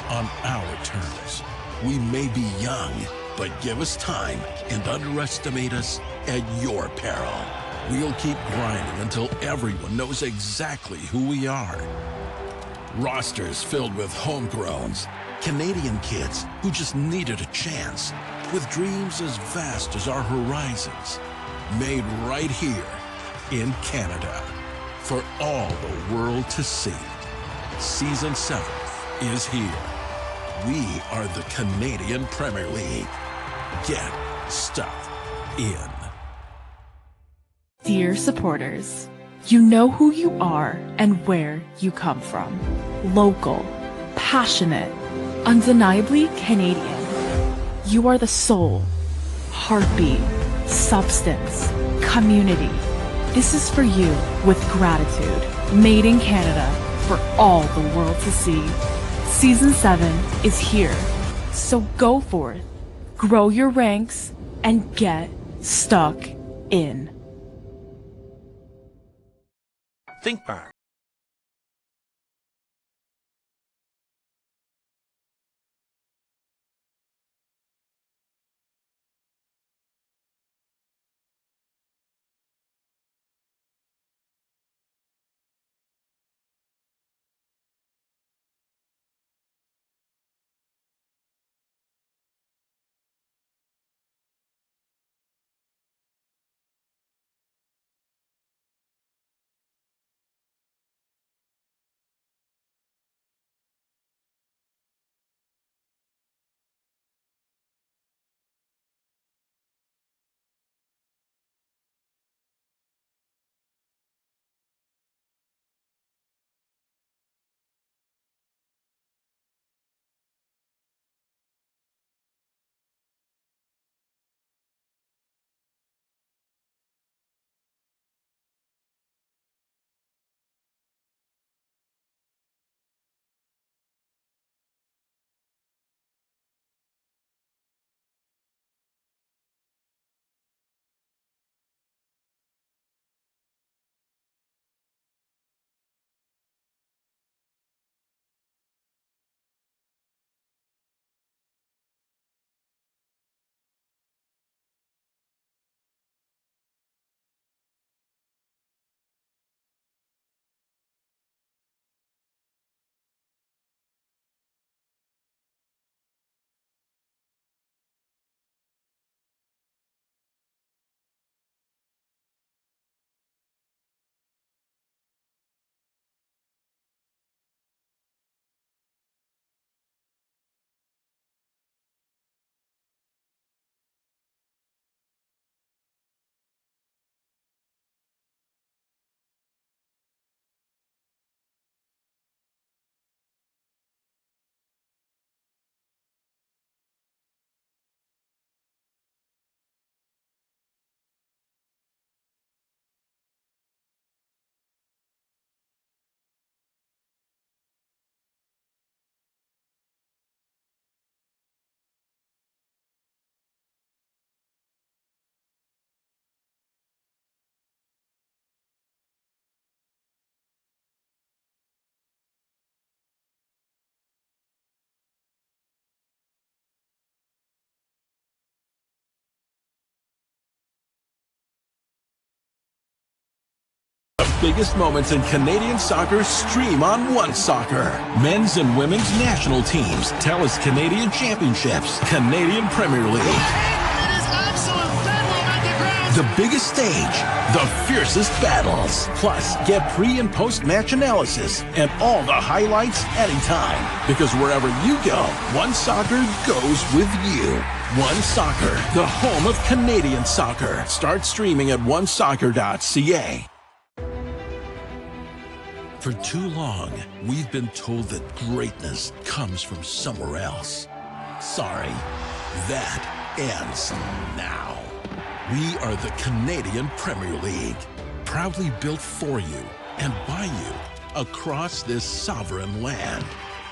on our terms. We may be young, but give us time and underestimate us at your peril. We'll keep grinding until everyone knows exactly who we are. Rosters filled with homegrowns, Canadian kids who just needed a chance, with dreams as vast as our horizons, made right here in Canada for all the world to see. Season 7 is here. We are the Canadian Premier League. Get stuck in. Dear supporters, you know who you are and where you come from. Local, passionate, undeniably Canadian. You are the soul, heartbeat, substance, community. This is for you with gratitude. Made in Canada for all the world to see. Season 7 is here. So go forth, grow your ranks, and get stuck in. Think back. Biggest moments in Canadian soccer stream on One Soccer. Men's and women's national teams, TELUS Canadian Championships, Canadian Premier League. It is absolute bedlam at the ground. The biggest stage, the fiercest battles. Plus, get pre- and post-match analysis and all the highlights anytime. Because wherever you go, One Soccer goes with you. One Soccer, the home of Canadian soccer. Start streaming at onesoccer.ca. For too long, we've been told that greatness comes from somewhere else. Sorry, that ends now. We are the Canadian Premier League, proudly built for you and by you across this sovereign land,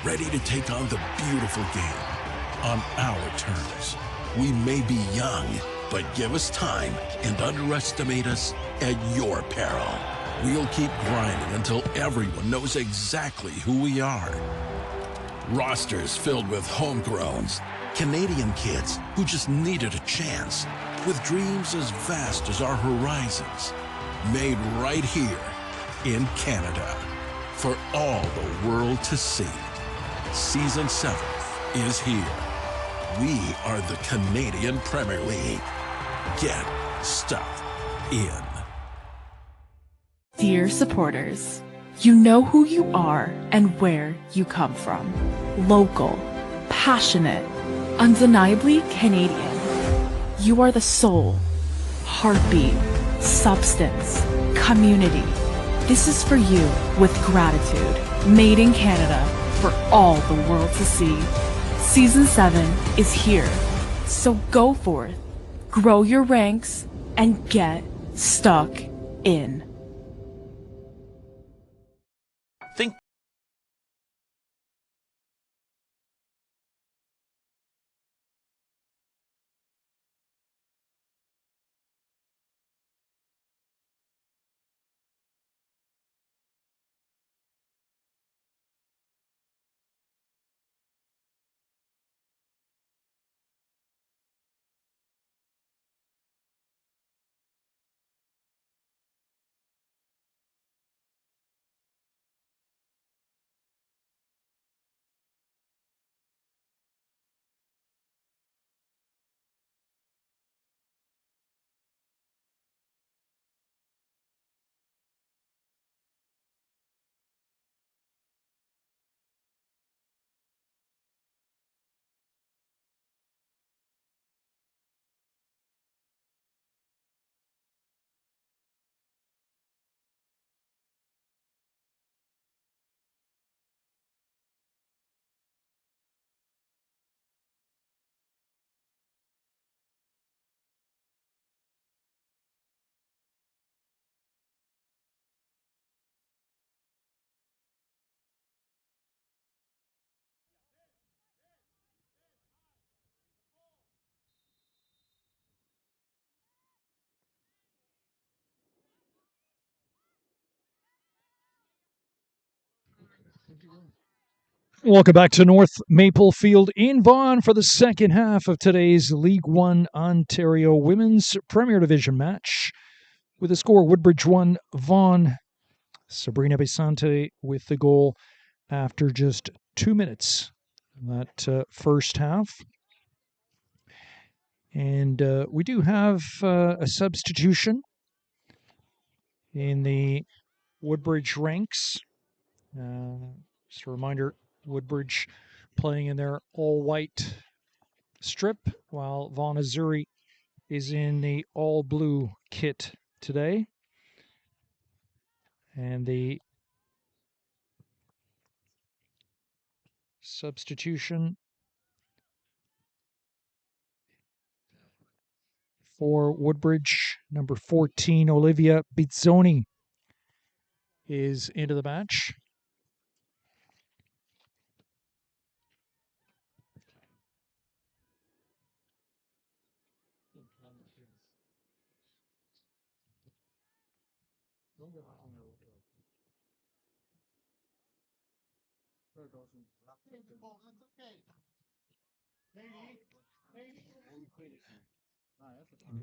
ready to take on the beautiful game on our terms. We may be young, but give us time and underestimate us at your peril. We'll keep grinding until everyone knows exactly who we are. Rosters filled with homegrowns, Canadian kids who just needed a chance, with dreams as vast as our horizons, made right here in Canada for all the world to see. Season 7 is here. We are the Canadian Premier League. Get stuck in. Dear supporters, you know who you are and where you come from. Local, passionate, undeniably Canadian. You are the soul, heartbeat, substance, community. This is for you with gratitude. Made in Canada for all the world to see. Season 7 is here. So go forth, grow your ranks, and get stuck in. Think Welcome back to North Maple Field in Vaughan for the second half of today's League One Ontario Women's Premier Division match. With the score, Woodbridge 1, Vaughan. Sabrina Besante with the goal after just 2 minutes in that first half. And we do have a substitution in the Woodbridge ranks. Just a reminder, Woodbridge playing in their all-white strip, while Vaughan Azzurri is in the all-blue kit today. And the substitution for Woodbridge, number 14, Olivia Bizzoni, is into the match.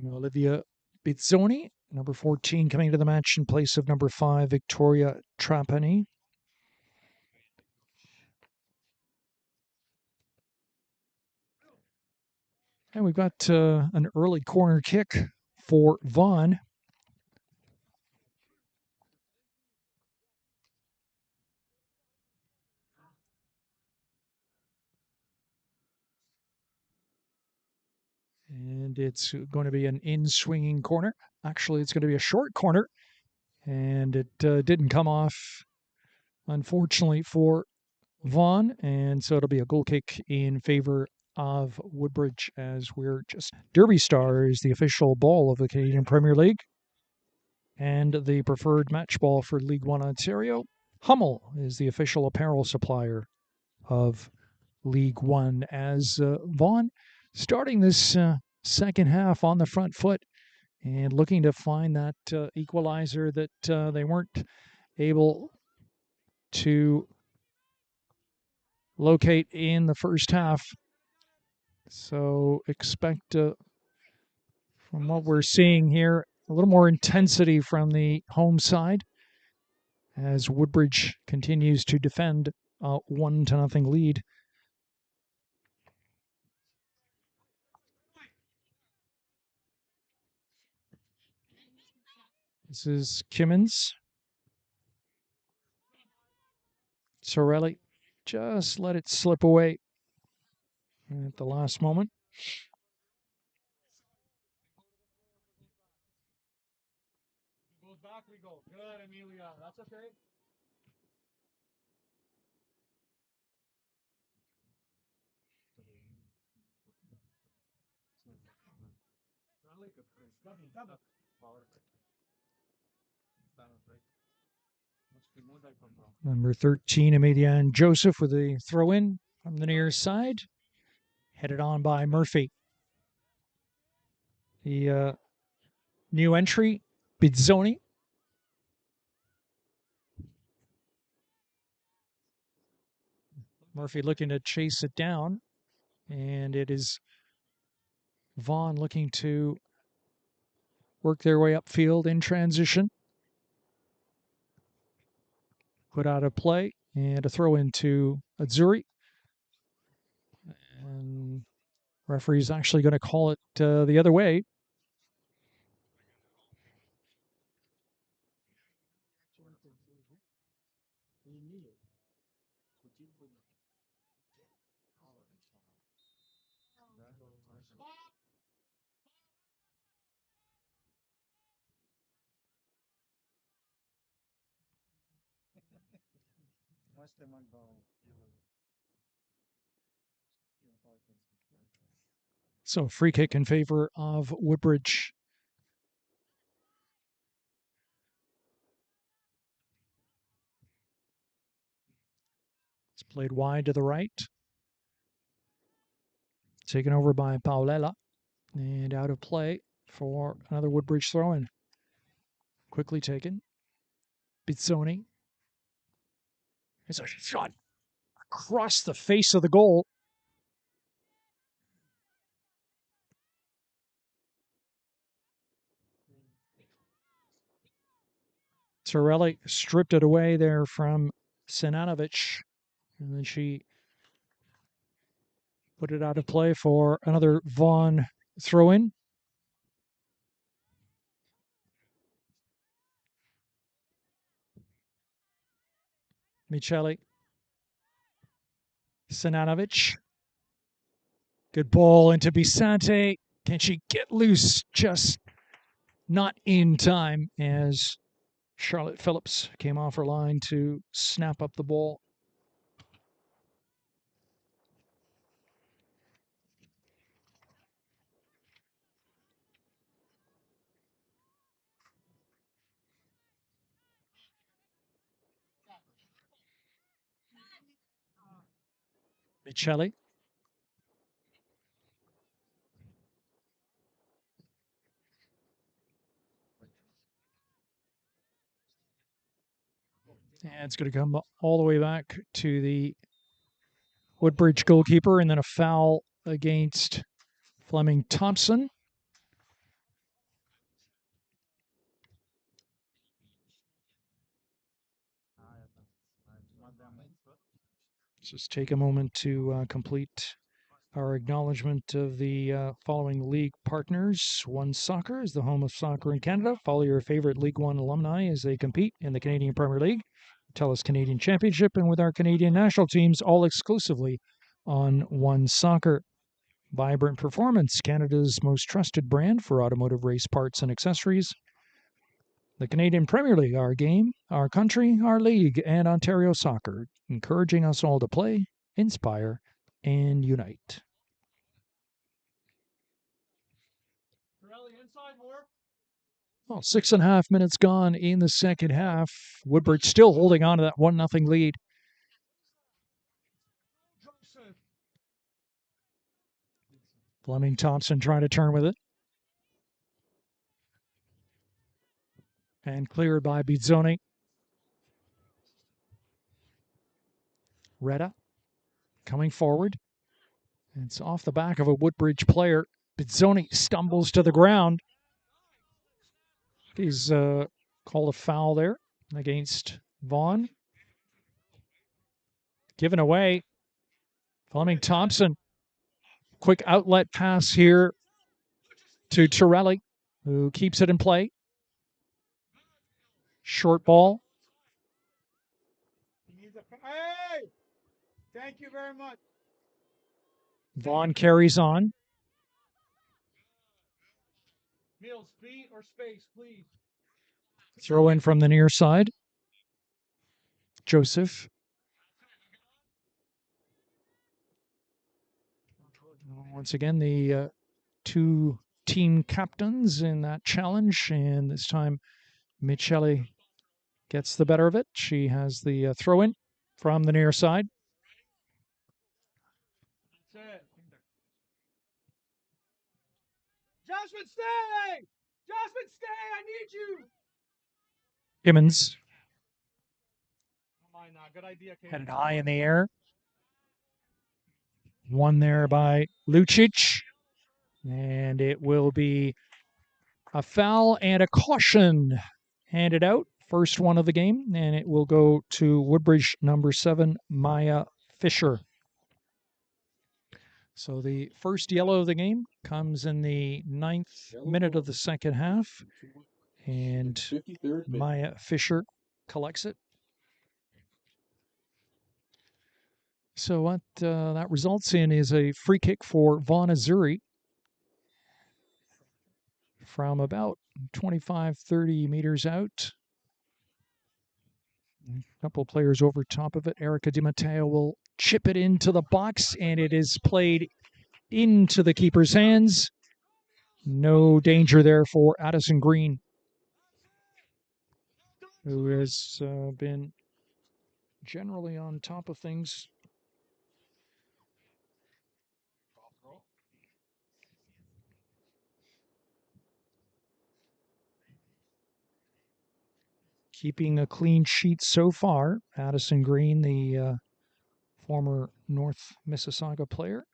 Olivia Bizzoni, number 14, coming to the match in place of number 5, Victoria Trapani. And we've got an early corner kick for Vaughan. And it's going to be an in-swinging corner. Actually, it's going to be a short corner. And it didn't come off, unfortunately, for Vaughan. And so it'll be a goal kick in favor of Woodbridge as we're just... Derby Star is the official ball of the Canadian Premier League and the preferred match ball for League One Ontario. Hummel is the official apparel supplier of League One as Vaughan starting this second half on the front foot and looking to find that equalizer that they weren't able to locate in the first half. So expect, from what we're seeing here, a little more intensity from the home side as Woodbridge continues to defend a 1-0 lead. This is Kimmins. Sorelli just let it slip away at the last moment. Goes back, we go. Good, Amelia. That's okay. Number 13, Emilian Joseph with a throw-in from the near side. Headed on by Murphy. The new entry, Bizzoni. Murphy looking to chase it down. And it is Vaughan looking to work their way upfield in transition. Put out of play and a throw into Azzurri. And referee's actually going to call it the other way. So free kick in favor of Woodbridge. It's played wide to the right. Taken over by Paolella. And out of play for another Woodbridge throw-in. Quickly taken. Bizzoni. It's a shot across the face of the goal. Torelli stripped it away there from Sinanovic. And then she put it out of play for another Vaughan throw-in. Micheli. Sinanovic. Good ball into Bisante. Can she get loose? Just not in time as Charlotte Phillips came off her line to snap up the ball. Micheli. And it's going to come all the way back to the Woodbridge goalkeeper, and then a foul against Fleming Thompson. Just take a moment to complete our acknowledgement of the following league partners. One Soccer is the home of soccer in Canada. Follow your favorite League One alumni as they compete in the Canadian Premier League, TELUS Canadian Championship, and with our Canadian national teams, all exclusively on One Soccer. Vibrant Performance, Canada's most trusted brand for automotive race parts and accessories. The Canadian Premier League, our game, our country, our league, and Ontario Soccer, encouraging us all to play, inspire, and unite. Well, 6.5 minutes gone in the second half. Woodbridge still holding on to that 1-0 lead. Fleming Thompson trying to turn with it. And cleared by Bizzoni. Retta coming forward. It's off the back of a Woodbridge player. Bizzoni stumbles to the ground. He's called a foul there against Vaughan. Given away. Fleming Thompson. Quick outlet pass here to Torelli, who keeps it in play. Short ball. Hey! Thank you very much. Vaughan carries on. Meal, speed or space, please. Throw in from the near side. Joseph. Once again, the two team captains in that challenge, and this time Michele gets the better of it. She has the throw in from the near side. That's it. Jasmine, stay! Jasmine, stay! I need you! Immons Come on now, good idea, Kate. headed high in the air. One there by Lucic. And it will be a foul and a caution handed out. First one of the game, and it will go to Woodbridge number 7, Maya Fisher. So the first yellow of the game comes in the 9th minute of the second half, and Maya Fisher collects it. So what that results in is a free kick for Vaughan Azzurri from about 25, 30 meters out. A couple of players over top of it. Erica Di Matteo will chip it into the box, and it is played into the keeper's hands. No danger there for Addison Green, who has been generally on top of things. Keeping a clean sheet so far. Addison Green, the former North Mississauga player.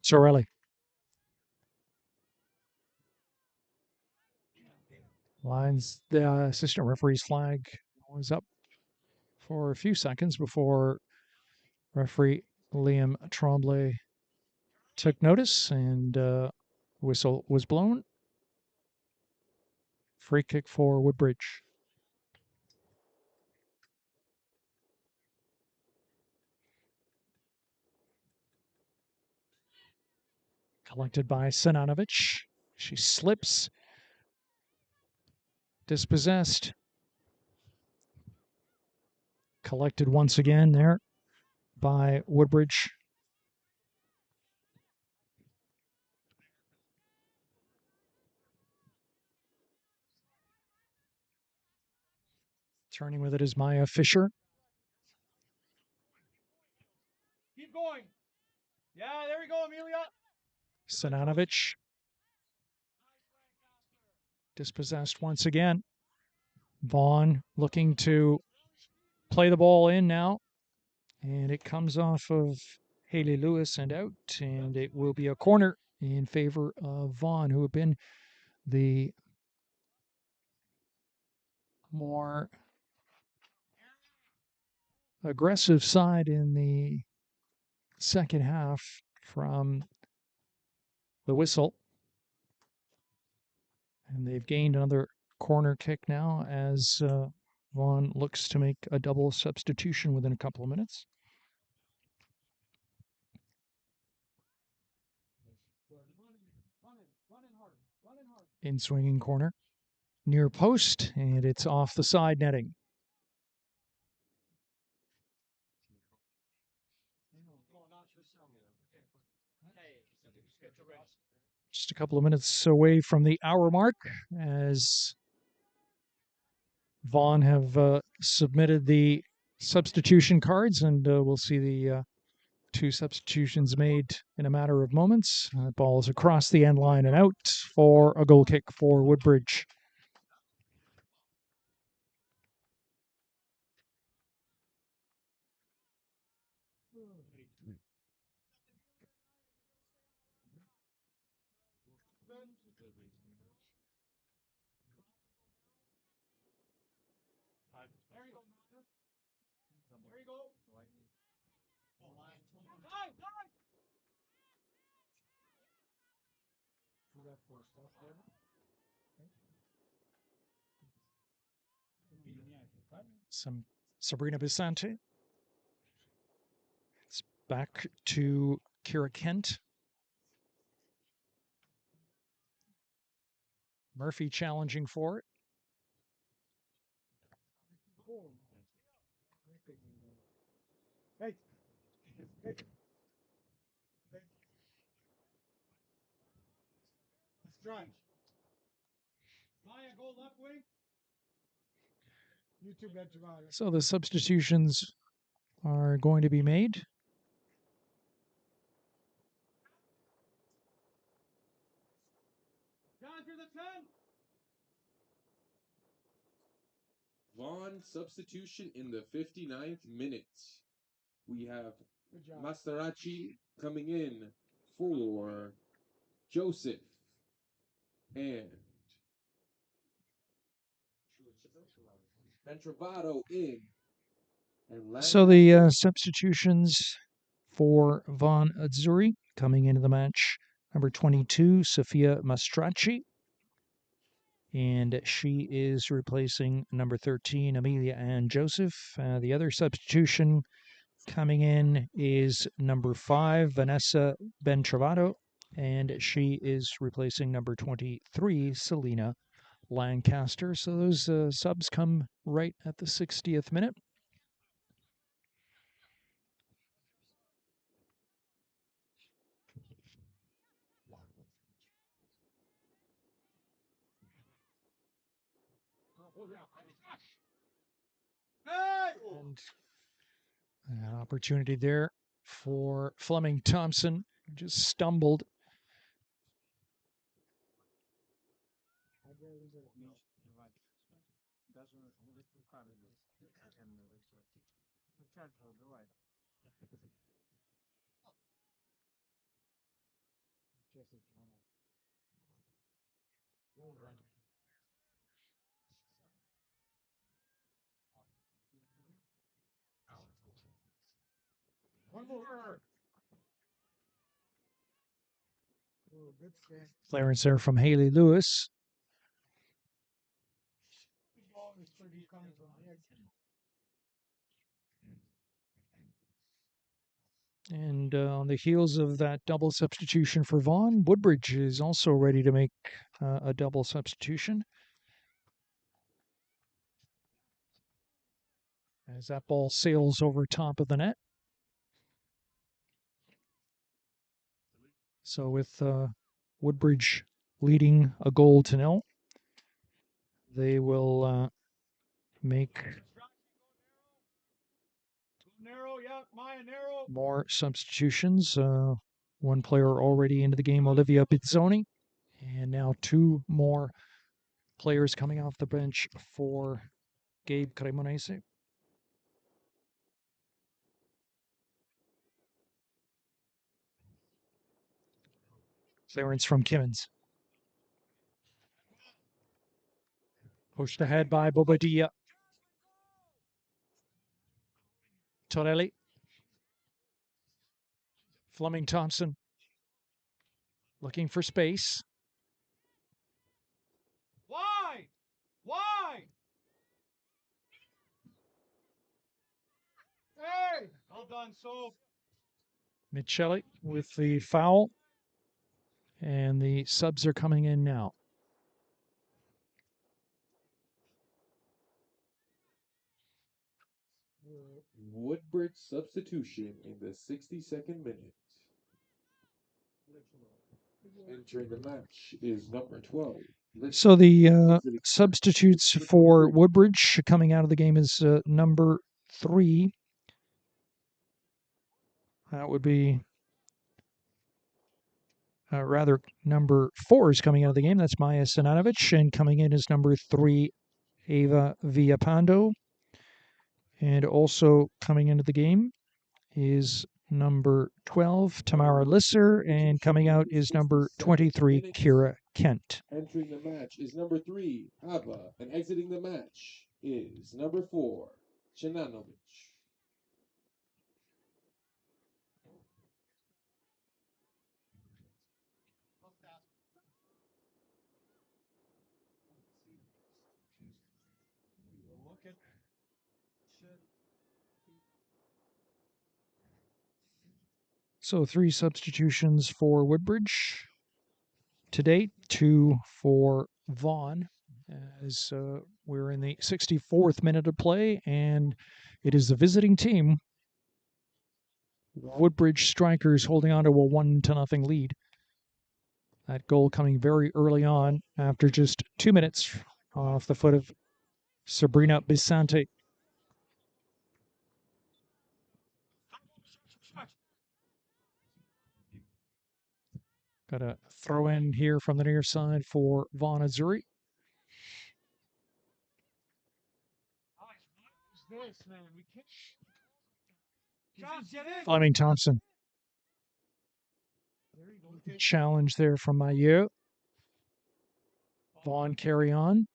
Sorelli. Lines the assistant referee's flag was up for a few seconds before referee Liam Tremblay took notice, and whistle was blown. Free kick for Woodbridge. Collected by Sinanovic. She slips. Dispossessed. Collected once again there by Woodbridge. Turning with it is Maya Fisher. Keep going. Yeah, there we go, Amelia. Sinanovic dispossessed once again. Vaughan looking to play the ball in now. And it comes off of Haley Lewis and out. And it will be a corner in favor of Vaughan, who have been the more aggressive side in the second half from the whistle. And they've gained another corner kick now as Vaughan looks to make a double substitution within a couple of minutes. In swinging corner, near post, and it's off the side netting. Just a couple of minutes away from the hour mark as Vaughan have submitted the substitution cards, and we'll see the two substitutions made in a matter of moments. Ball is across the end line and out for a goal kick for Woodbridge. There you go. Some Sabrina Bisante. It's back to Kira Kent. Murphy challenging for it. Hey. Hey. Stretch. Maya, go left wing. You too, Benjamin. So the substitutions are going to be made. Down through the 10. Vaughan substitution in the 59th minute. We have Masarachi coming in for Joseph and Ventravato in. And So the substitutions for Vaughan Azzurri coming into the match. Number 22, Sofia Mastracci. And she is replacing number 13, Amelia Ann Joseph. The other substitution coming in is number 5, Vanessa Bentrovato. And she is replacing number 23, Selena Lancaster. So those subs come right at the 60th minute. And an opportunity there for Fleming Thompson, who just stumbled. Clearance there from Haley Lewis. And on the heels of that double substitution for Vaughan, Woodbridge is also ready to make a double substitution. As that ball sails over top of the net. So with Woodbridge leading a goal to nil, they will make Narrow, yeah, Maya, narrow. more substitutions. One player already into the game, Olivia Bizzoni. And now two more players coming off the bench for Gabe Cremonese. Clearance from Kimmins. Pushed ahead by Bobadilla. Torelli. Fleming Thompson. Looking for space. Wide! Wide! Hey! Well done, Soap. Michelli with the foul. And the subs are coming in now. Woodbridge substitution in the 62nd minute. Entering the match is number 12. So the substitutes for Woodbridge coming out of the game is number 3. That would be rather number 4 is coming out of the game. That's Maya Sinanovic, and coming in is number 3, Ava Villapando. And also coming into the game is number 12, Tamara Lisser, and coming out is number 23, Kira Kent. Entering the match is number 3, Ava, and exiting the match is number 4, Sinanovic. So 3 substitutions for Woodbridge to date, 2 for Vaughan, as we're in the 64th minute of play, and it is the visiting team, Woodbridge Strikers, holding on to a 1-0 lead. That goal coming very early on after just 2 minutes off the foot of Sabrina Bisante. Got a throw in here from the near side for Vaughan Azzurri. Fleming Thompson. Challenge there from Maillot. Vaughan carry on.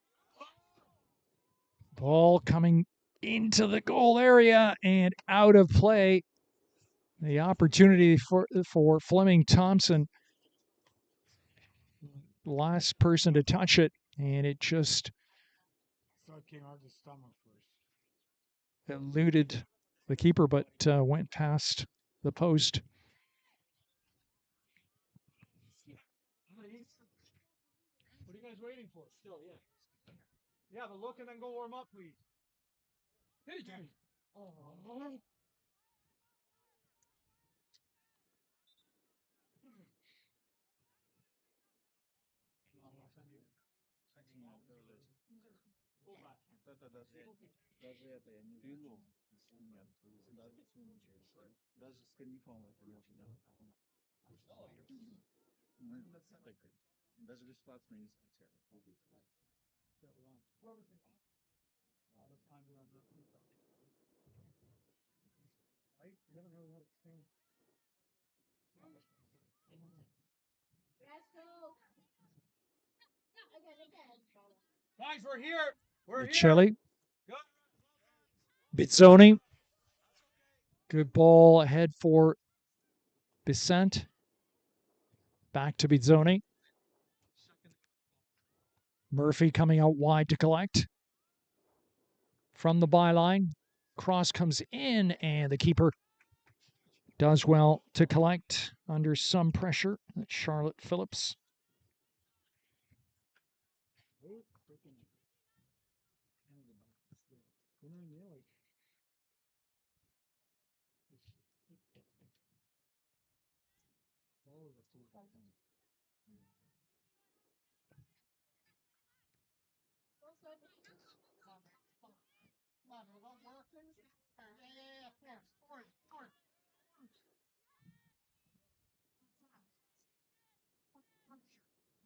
Ball coming into the goal area and out of play. The opportunity for Fleming Thompson. Last person to touch it, and it just eluded the keeper, but went past the post. What are you guys waiting for? Still, yeah. Yeah, but look and then go warm up, please. Hit it, Johnny. Oh. Guys, we're here. We're Michelli. here. Bizzoni. Good ball ahead for Bissant. Back to Bizzoni. Murphy coming out wide to collect. From the byline. Cross comes in, and the keeper does well to collect under some pressure. That's Charlotte Phillips.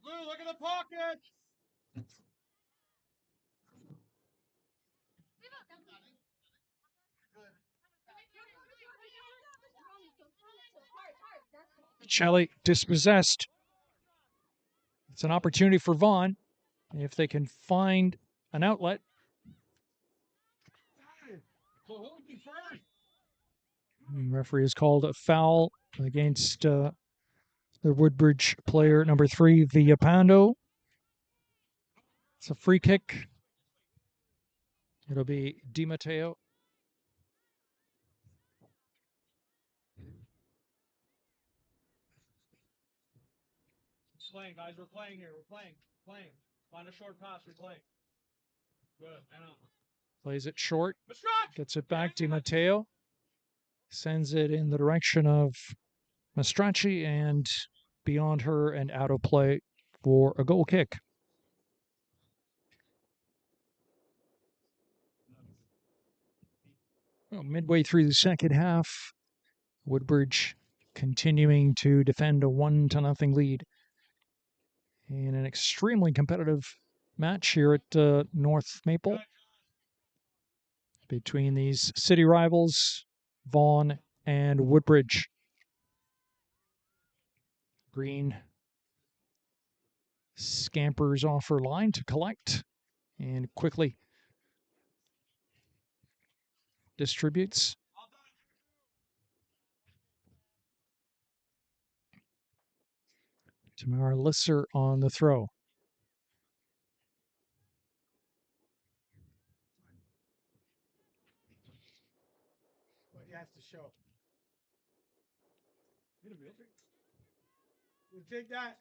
Lou, look at the pocket. Shelley dispossessed. It's an opportunity for Vaughan if they can find an outlet. The referee has called a foul against the Woodbridge player number 3, Villapando. It's a free kick. It'll be Di Matteo. Playing, guys. We're playing here. We're playing. Playing. Find a short pass. We're playing. Good. Plays it short. Mastrach! Gets it back. Di Matteo sends it in the direction of Mastracci and beyond her and out of play for a goal kick. Well, midway through the second half, Woodbridge continuing to defend a 1-0 lead in an extremely competitive match here at North Maple between these city rivals, Vaughan and Woodbridge. Green scampers off her line to collect and quickly distributes. Tamara Lisser on the throw. What he has to show. We'll take that.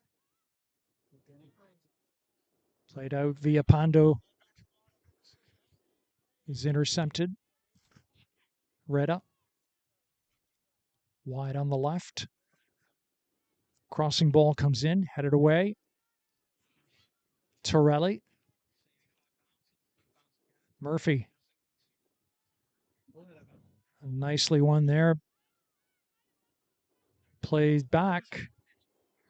Played out via Pando. Is intercepted. Reda. Wide on the left. Crossing ball comes in, headed away. Torelli. Murphy. Nicely won there. Plays back.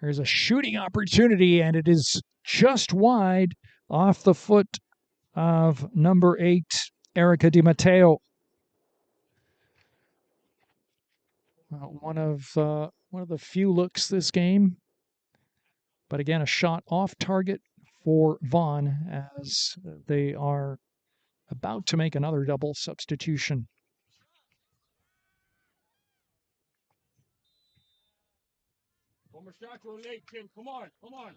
There's a shooting opportunity, and it is just wide off the foot of number 8, Erica Di Matteo. One of the few looks this game. But again, a shot off target for Vaughan as they are about to make another double substitution. Come on, come on.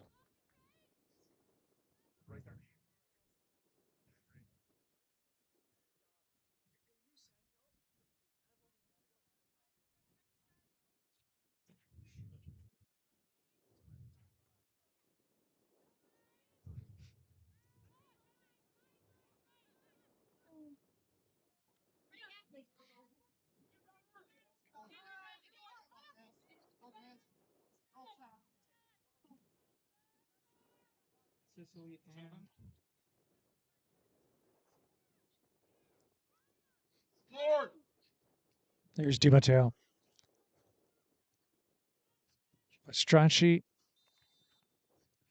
Lord. There's Di Matteo. Strachey.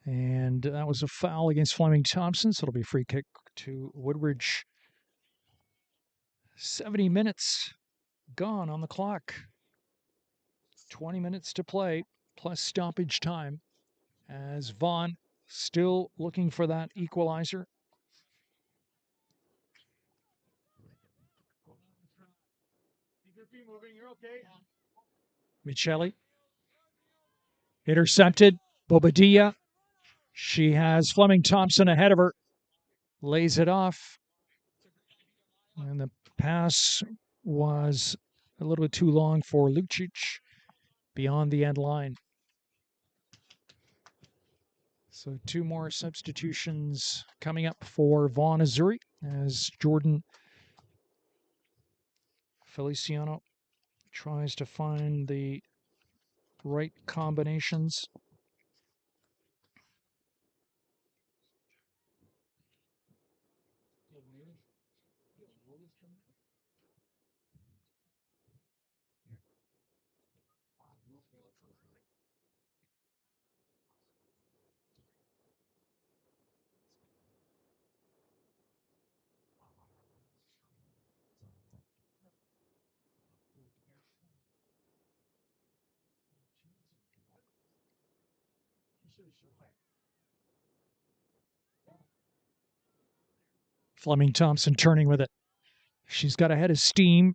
And that was a foul against Fleming Thompson, so it'll be a free kick to Woodbridge. 70 minutes gone on the clock. 20 minutes to play, plus stoppage time, as Vaughan still looking for that equalizer. Micheli. Intercepted. Bobadilla. She has Fleming Thompson ahead of her. Lays it off. And the pass was a little bit too long for Lucic beyond the end line. So 2 more substitutions coming up for Vaughan Azzurri as Jordan Feliciano tries to find the right combinations. Fleming Thompson turning with it. She's got a head of steam.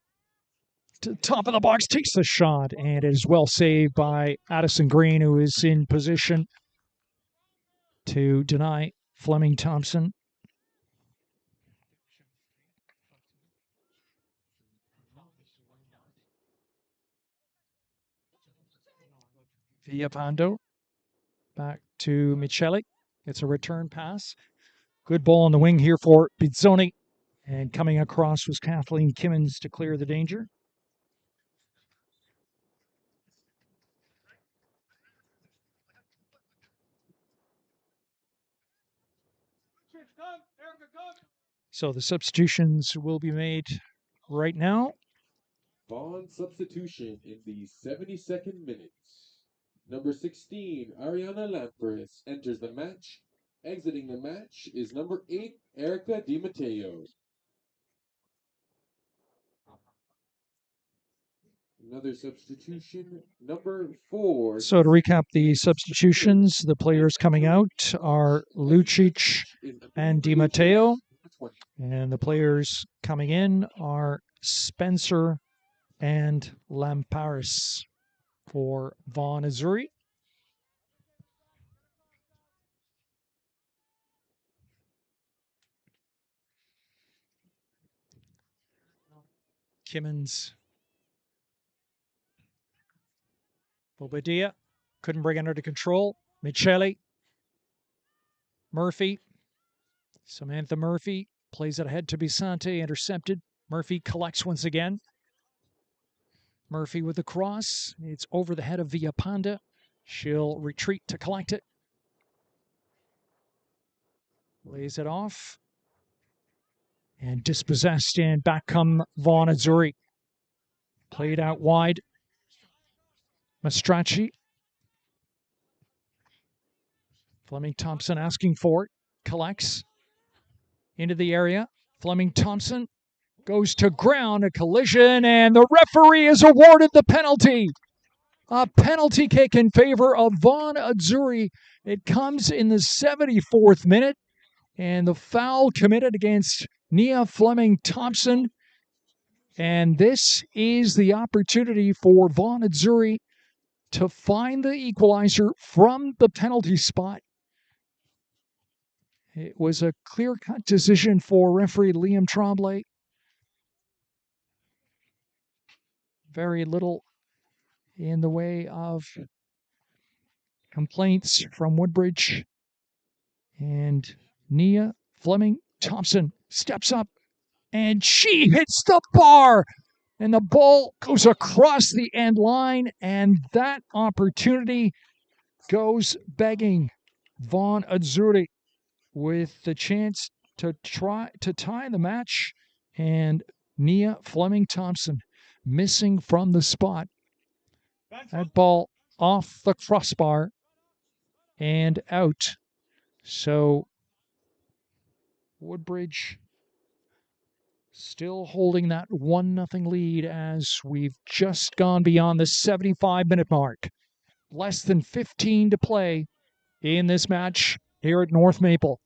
To the top of the box, takes the shot, and it is well saved by Addison Green, who is in position to deny Fleming Thompson. Villapando back to Michele. It's a return pass. Good ball on the wing here for Bizzoni. And coming across was Kathleen Kimmins to clear the danger. So the substitutions will be made right now. Vaughan substitution in the 72nd minute. Number 16, Ariana Lampres enters the match. Exiting the match is number 8, Erica Di Matteo. Another substitution, number 4. So to recap the substitutions, the players coming out are Lucic and Di Matteo. And the players coming in are Spencer and Lamparis for Vaughan Azzurri. Kimmins. Bobadilla couldn't bring it under control. Michele. Murphy. Samantha Murphy plays it ahead to Bisante, intercepted. Murphy collects once again. Murphy with the cross. It's over the head of Villapanda. She'll retreat to collect it. Lays it off. And dispossessed, and back come Vaughan Azzurri. Played out wide. Mastracci. Fleming Thompson asking for it. Collects. Into the area. Fleming Thompson goes to ground, a collision, and the referee is awarded the penalty. A penalty kick in favor of Vaughan Azzurri. It comes in the 74th minute, and the foul committed against Nia Fleming Thompson. And this is the opportunity for Vaughan Azzurri to find the equalizer from the penalty spot. It was a clear-cut decision for referee Liam Tremblay. Very little in the way of complaints from Woodbridge. And Nia Fleming Thompson steps up, and she hits the bar. And the ball goes across the end line, and that opportunity goes begging. Vaughan Azzurri with the chance to try to tie the match, and Nia Fleming Thompson missing from the spot. That ball off the crossbar and out. So Woodbridge still holding that 1-0 lead as we've just gone beyond the 75-minute mark. Less than 15 to play in this match here at North Maple.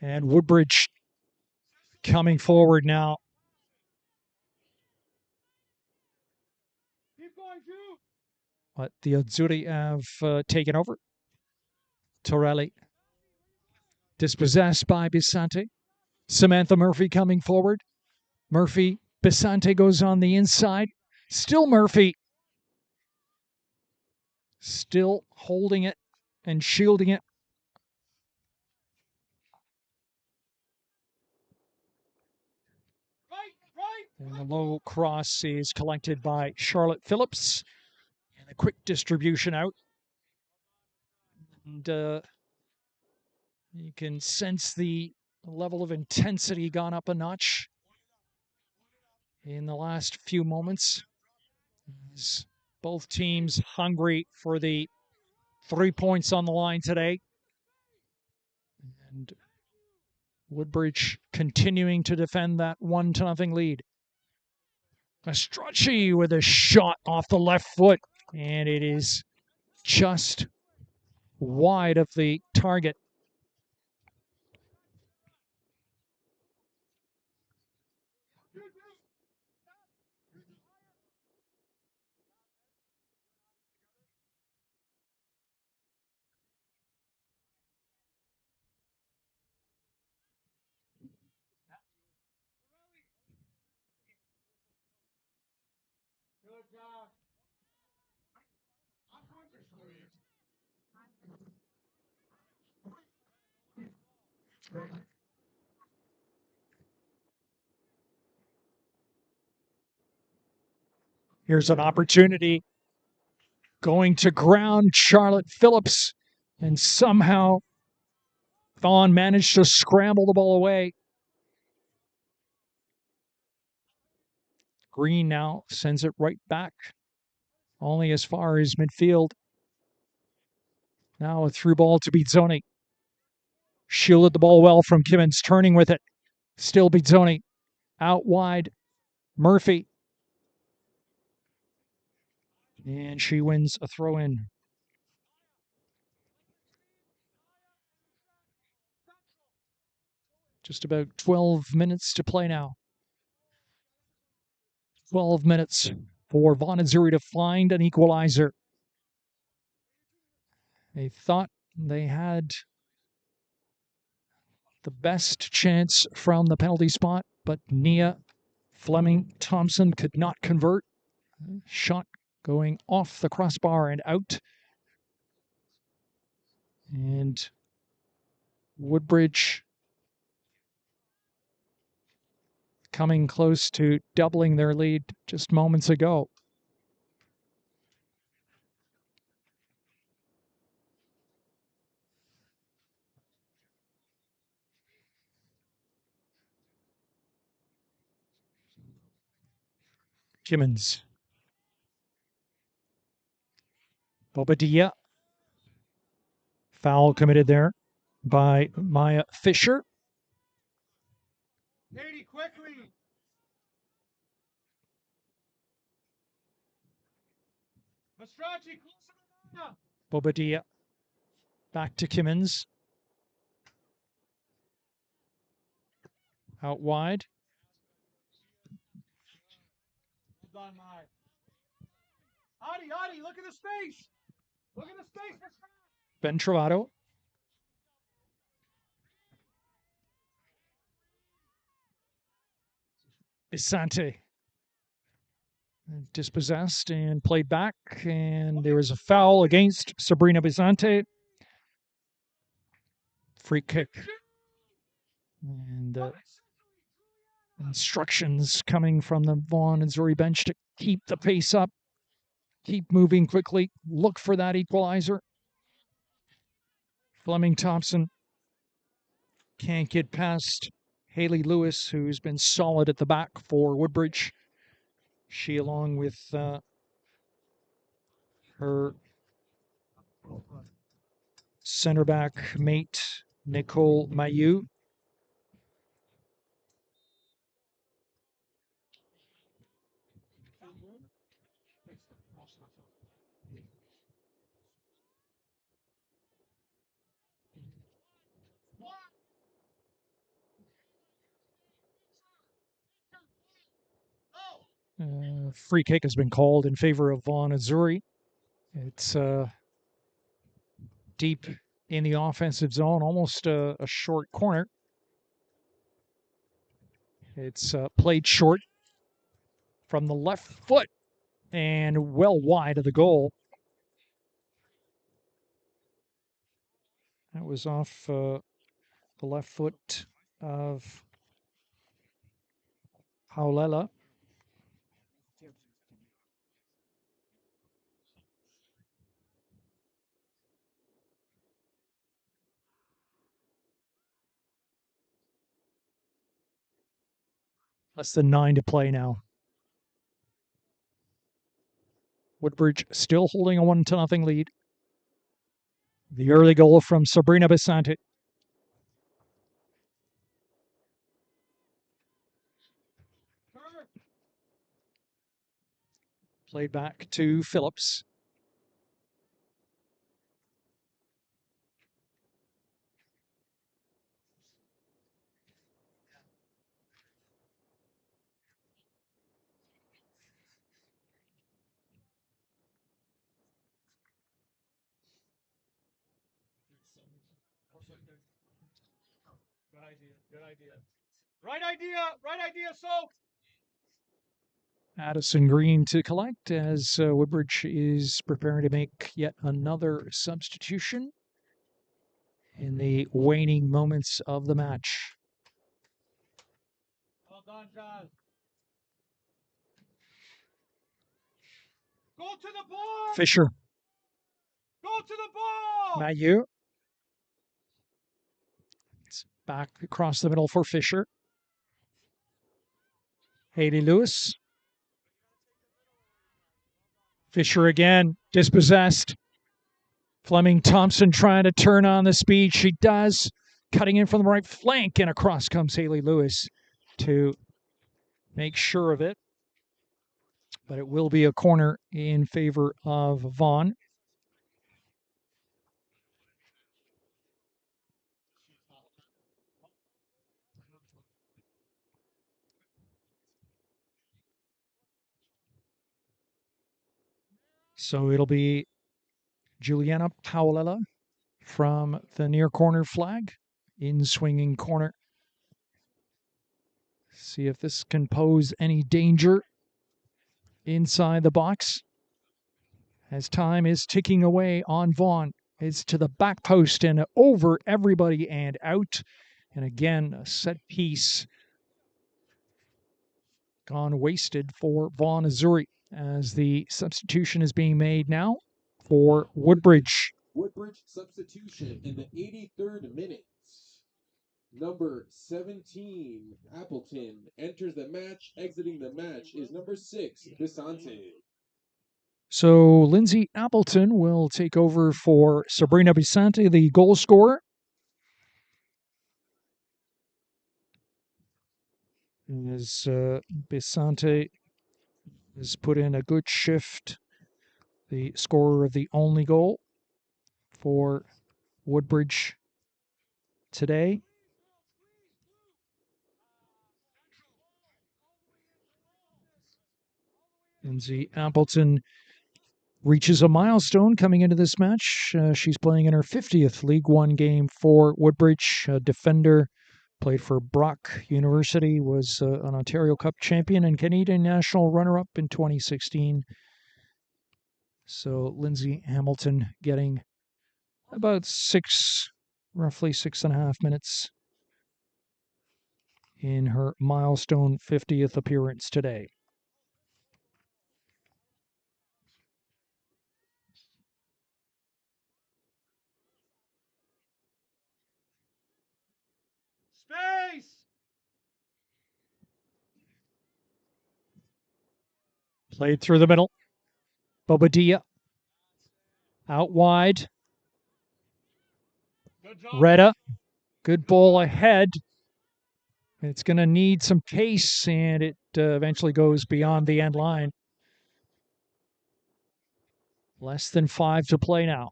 And Woodbridge coming forward now. But the Azzurri have taken over. Torelli dispossessed by Bisante. Samantha Murphy coming forward. Murphy, Bisante goes on the inside. Still Murphy. Still holding it and shielding it. And the low cross is collected by Charlotte Phillips. And a quick distribution out. And you can sense the level of intensity gone up a notch in the last few moments. As both teams hungry for the 3 points on the line today. And Woodbridge continuing to defend that 1-0 lead. Mastracci with a shot off the left foot, and it is just wide of the target. Good job. Here's an opportunity going to ground Charlotte Phillips, and somehow Vaughan managed to scramble the ball away. Green now sends it right back, only as far as midfield. Now a through ball to Bizzoni. Shielded the ball well from Kimmins, turning with it. Still Bizzoni. Out wide, Murphy. And she wins a throw in. Just about 12 minutes to play now. 12 minutes for Vaughan and Zuri to find an equalizer. They thought they had the best chance from the penalty spot, but Nia Fleming Thompson could not convert. Shot going off the crossbar and out. And Woodbridge coming close to doubling their lead just moments ago. Kimmins. Bobadilla. Foul committed there by Maya Fisher. Katie, quickly. Mastracci, closer to Nana. Bobadilla. Back to Kimmins. Out wide. Well done, Mike. Adi, look at the space. Look at the space. Ben Travato. Bisante. Dispossessed and played back, and there was a foul against Sabrina Bisante. Free kick. And instructions coming from the Vaughan and Zuri bench to keep the pace up, keep moving quickly, look for that equalizer. Fleming Thompson can't get past Haley Lewis, who's been solid at the back for Woodbridge. She, along with her center back mate, Nicole Mayu. Free kick has been called in favor of Vaughan and Zuri. It's deep in the offensive zone, almost a short corner. It's played short from the left foot and well wide of the goal. That was off the left foot of Haulela. Less than 9 to play now. Woodbridge still holding a 1-0 lead. The early goal from Sabrina Bisante. Played back to Phillips. Good idea. Right idea, Soap. Addison Green to collect as Woodbridge is preparing to make yet another substitution in the waning moments of the match. Well done, John. Go to the ball. Fisher. Go to the ball. Mayu. It's back across the middle for Fisher. Haley Lewis. Fisher again, dispossessed. Fleming Thompson trying to turn on the speed. She does. Cutting in from the right flank, and across comes Haley Lewis to make sure of it. But it will be a corner in favor of Vaughan. So it'll be Juliana Paolella from the near corner flag in swinging corner. See if this can pose any danger inside the box as time is ticking away on Vaughan. It's to the back post and over everybody and out. And again, a set piece gone wasted for Vaughan Azzurri as the substitution is being made now for Woodbridge. Woodbridge substitution in the 83rd minute. Number 17, Appleton, enters the match. Exiting the match is number 6, Bisante. So Lindsay Appleton will take over for Sabrina Bisante, the goal scorer. As Bisante has put in a good shift, the scorer of the only goal for Woodbridge today. Lindsay Appleton reaches a milestone coming into this match. She's playing in her 50th League One game for Woodbridge. A defender, played for Brock University, was an Ontario Cup champion and Canadian national runner-up in 2016. So Lindsay Hamilton getting about roughly 6.5 minutes in her milestone 50th appearance today. Space. Played through the middle. Bobadilla out wide. Good job. Retta, good ball ahead. It's going to need some pace, and it eventually goes beyond the end line. Less than 5 to play now.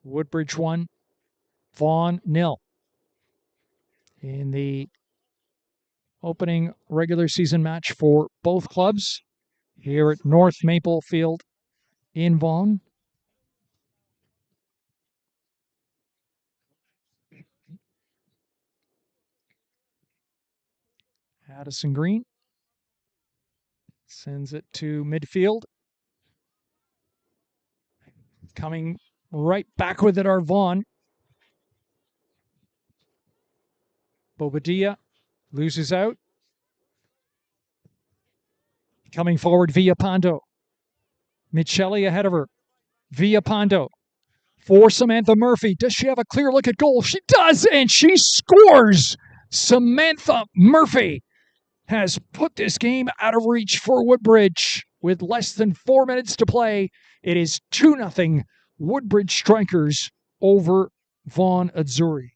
Woodbridge 1, Vaughan 0. In the opening regular season match for both clubs here at North Maple Field in Vaughan. Addison Green sends it to midfield. Coming right back with it are Vaughan. Bobadilla loses out. Coming forward, Villapando. Michelli ahead of her. Villapando for Samantha Murphy. Does she have a clear look at goal? She does, and she scores. Samantha Murphy has put this game out of reach for Woodbridge with less than 4 minutes to play. It is 2-0 Woodbridge Strikers over Vaughan Azzurri.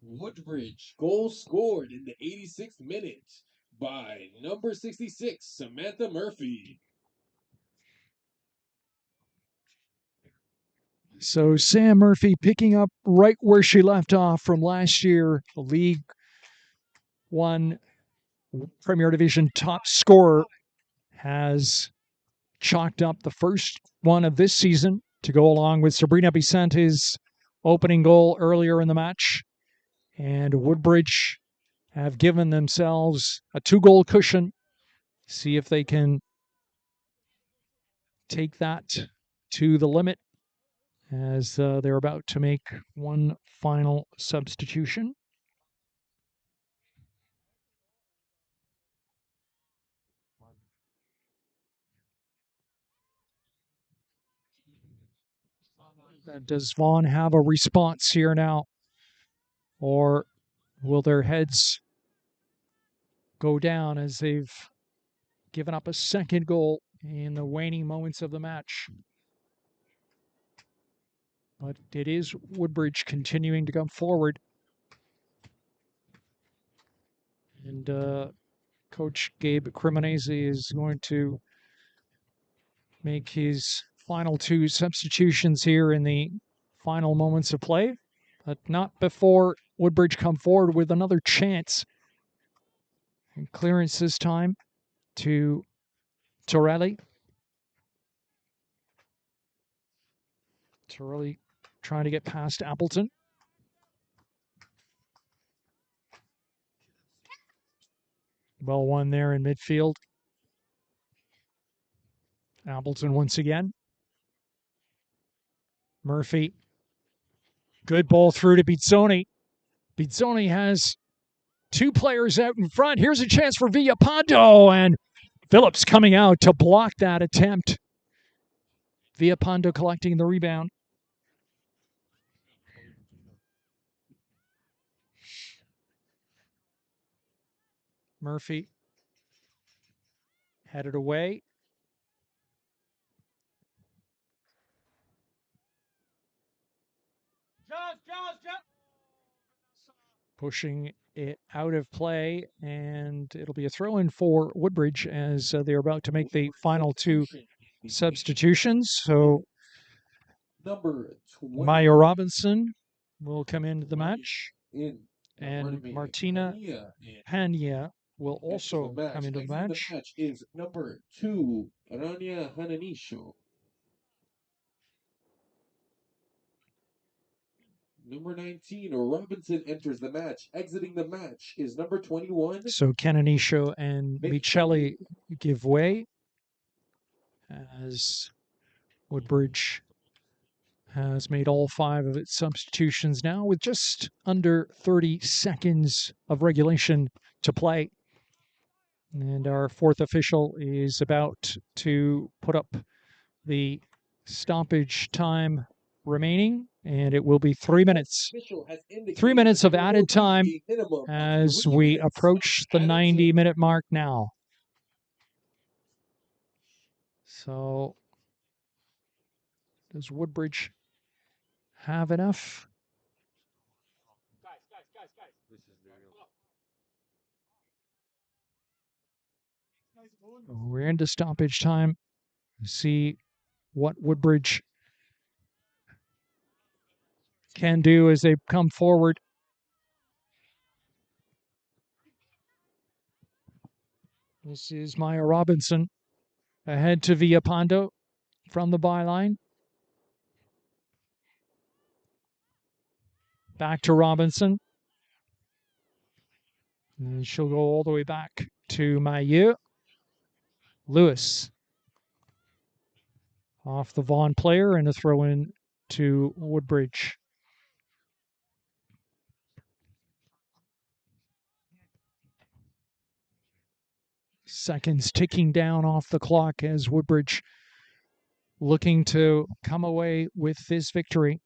Woodbridge goal scored in the 86th minute by number 66, Samantha Murphy. So Sam Murphy picking up right where she left off from last year, the League One Premier Division top scorer, has chalked up the first one of this season to go along with Sabrina Bisante's opening goal earlier in the match. And Woodbridge have given themselves a 2-goal cushion. See if they can take that to the limit as they're about to make one final substitution. Does Vaughan have a response here now? Or will their heads go down as they've given up a second goal in the waning moments of the match? But it is Woodbridge continuing to come forward. And Coach Gabe Cremonese is going to make his final 2 substitutions here in the final moments of play, but not before Woodbridge come forward with another chance. And clearance this time to Torelli. Torelli trying to get past Appleton. Well won there in midfield. Appleton once again. Murphy. Good ball through to Bizzoni. Bizzoni has 2 players out in front. Here's a chance for Villapando, and Phillips coming out to block that attempt. Villapando collecting the rebound. Murphy headed away. Pushing it out of play, and it'll be a throw-in for Woodbridge as they're about to make the final 2 substitutions. So Maya Robinson will come into the match, and Martina Hania will also come into the match. The match is number 2, Rania Hananisho. Number 19, Robinson enters the match. Exiting the match is number 21. So Cananisho and Michelli give way as Woodbridge has made all 5 of its substitutions now with just under 30 seconds of regulation to play. And our 4th official is about to put up the stoppage time remaining, and it will be 3 minutes. 3 minutes of added time as we approach the 90-minute mark now. So does Woodbridge have enough? We're into stoppage time. See what Woodbridge can do as they come forward. This is Maya Robinson ahead to Villapando from the byline. Back to Robinson. And she'll go all the way back to Maillot. Lewis off the Vaughan player and a throw in to Woodbridge. Seconds ticking down off the clock as Woodbridge looking to come away with this victory.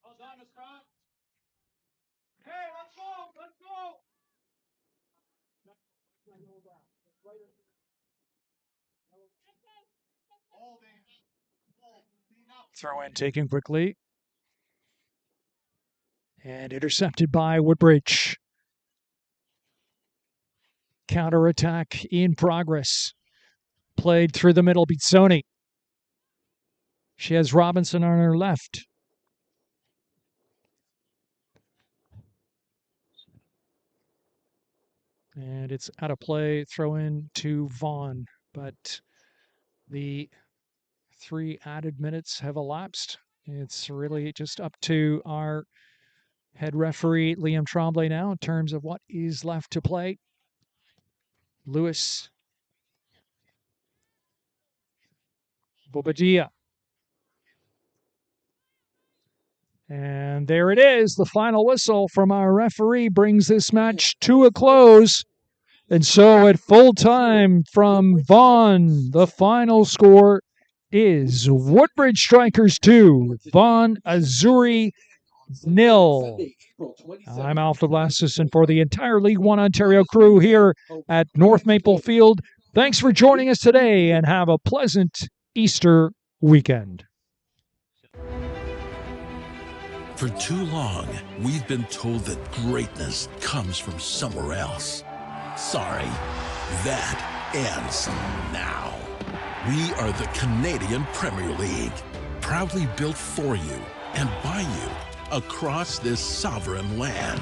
Well done, Miss Croft. Hey, let's go, let's go. Throw in taken quickly. And intercepted by Woodbridge. Counterattack in progress. Played through the middle, Bizzoni. She has Robinson on her left. And it's out of play, throw in to Vaughan. But the 3 added minutes have elapsed. It's really just up to our head referee, Liam Tremblay, now in terms of what is left to play. Lewis Bobadilla. And there it is. The final whistle from our referee brings this match to a close. And so at full time from Vaughan, the final score is Woodbridge Strikers 2, Vaughan Azzurri 0. I'm Alf DeBlassis, and for the entire League One Ontario crew here at North Maple Field, thanks for joining us today and have a pleasant Easter weekend. For too long, we've been told that greatness comes from somewhere else. Sorry, that ends now. We are the Canadian Premier League, proudly built for you and by you across this sovereign land,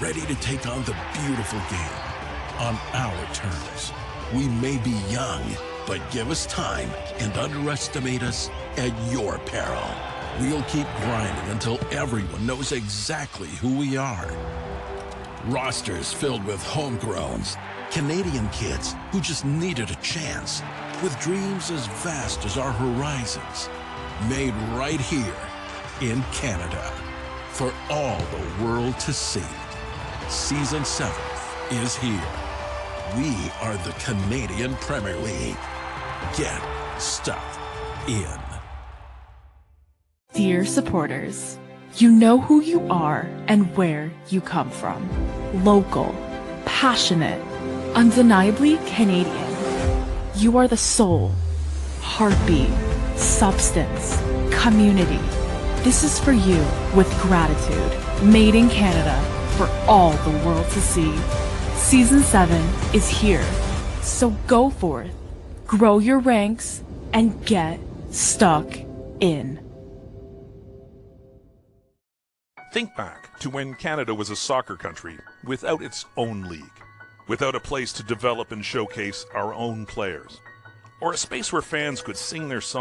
ready to take on the beautiful game on our terms. We may be young, but give us time and underestimate us at your peril. We'll keep grinding until everyone knows exactly who we are. Rosters filled with homegrowns, Canadian kids who just needed a chance, with dreams as vast as our horizons, made right here in Canada for all the world to see. Season 7 is here. We are the Canadian Premier League. Get stuck in. Dear supporters, you know who you are and where you come from. Local, passionate, undeniably Canadian. You are the soul, heartbeat, substance, community. This is for you with gratitude. Made in Canada for all the world to see. Season 7 is here. So go forth, grow your ranks, and get stuck in. Think back to when Canada was a soccer country without its own league, without a place to develop and showcase our own players, or a space where fans could sing their songs